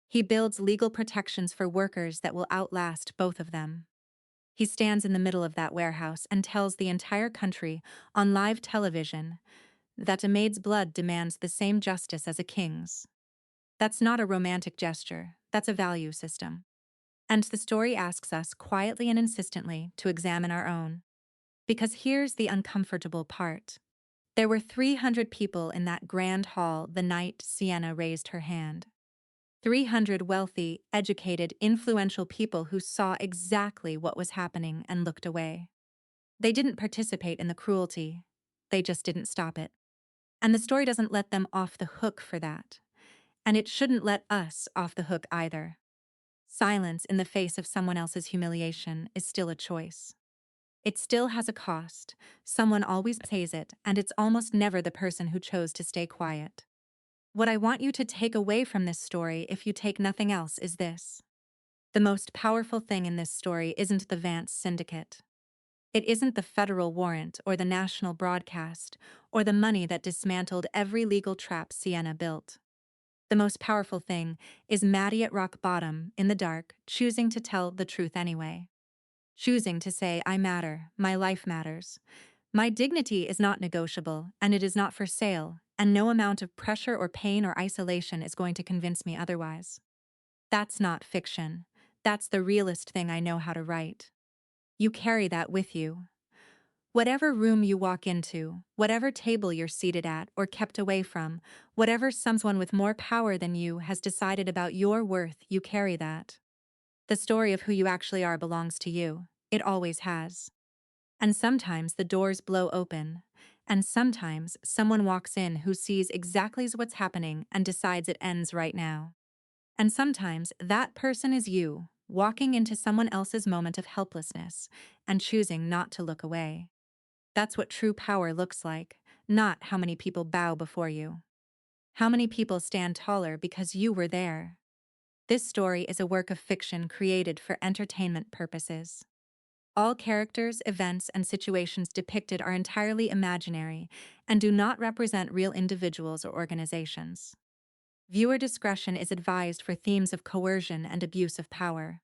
He builds legal protections for workers that will outlast both of them. He stands in the middle of that warehouse and tells the entire country, on live television, that a maid's blood demands the same justice as a king's. That's not a romantic gesture, that's a value system. And the story asks us quietly and insistently to examine our own. Because here's the uncomfortable part. There were 300 people in that grand hall the night Sienna raised her hand. 300 wealthy, educated, influential people who saw exactly what was happening and looked away. They didn't participate in the cruelty, they just didn't stop it. And the story doesn't let them off the hook for that. And it shouldn't let us off the hook either. Silence in the face of someone else's humiliation is still a choice. It still has a cost, someone always pays it, and it's almost never the person who chose to stay quiet. What I want you to take away from this story, if you take nothing else, is this. The most powerful thing in this story isn't the Vance syndicate. It isn't the federal warrant or the national broadcast or the money that dismantled every legal trap Sienna built. The most powerful thing is Maddie at rock bottom, in the dark, choosing to tell the truth anyway. Choosing to say, I matter, my life matters. My dignity is not negotiable, and it is not for sale, and no amount of pressure or pain or isolation is going to convince me otherwise. That's not fiction. That's the realest thing I know how to write. You carry that with you. Whatever room you walk into, whatever table you're seated at or kept away from, whatever someone with more power than you has decided about your worth, you carry that. The story of who you actually are belongs to you. It always has. And sometimes the doors blow open, and sometimes someone walks in who sees exactly what's happening and decides it ends right now. And sometimes that person is you, walking into someone else's moment of helplessness and choosing not to look away. That's what true power looks like, not how many people bow before you. How many people stand taller because you were there. This story is a work of fiction created for entertainment purposes. All characters, events, and situations depicted are entirely imaginary and do not represent real individuals or organizations. Viewer discretion is advised for themes of coercion and abuse of power.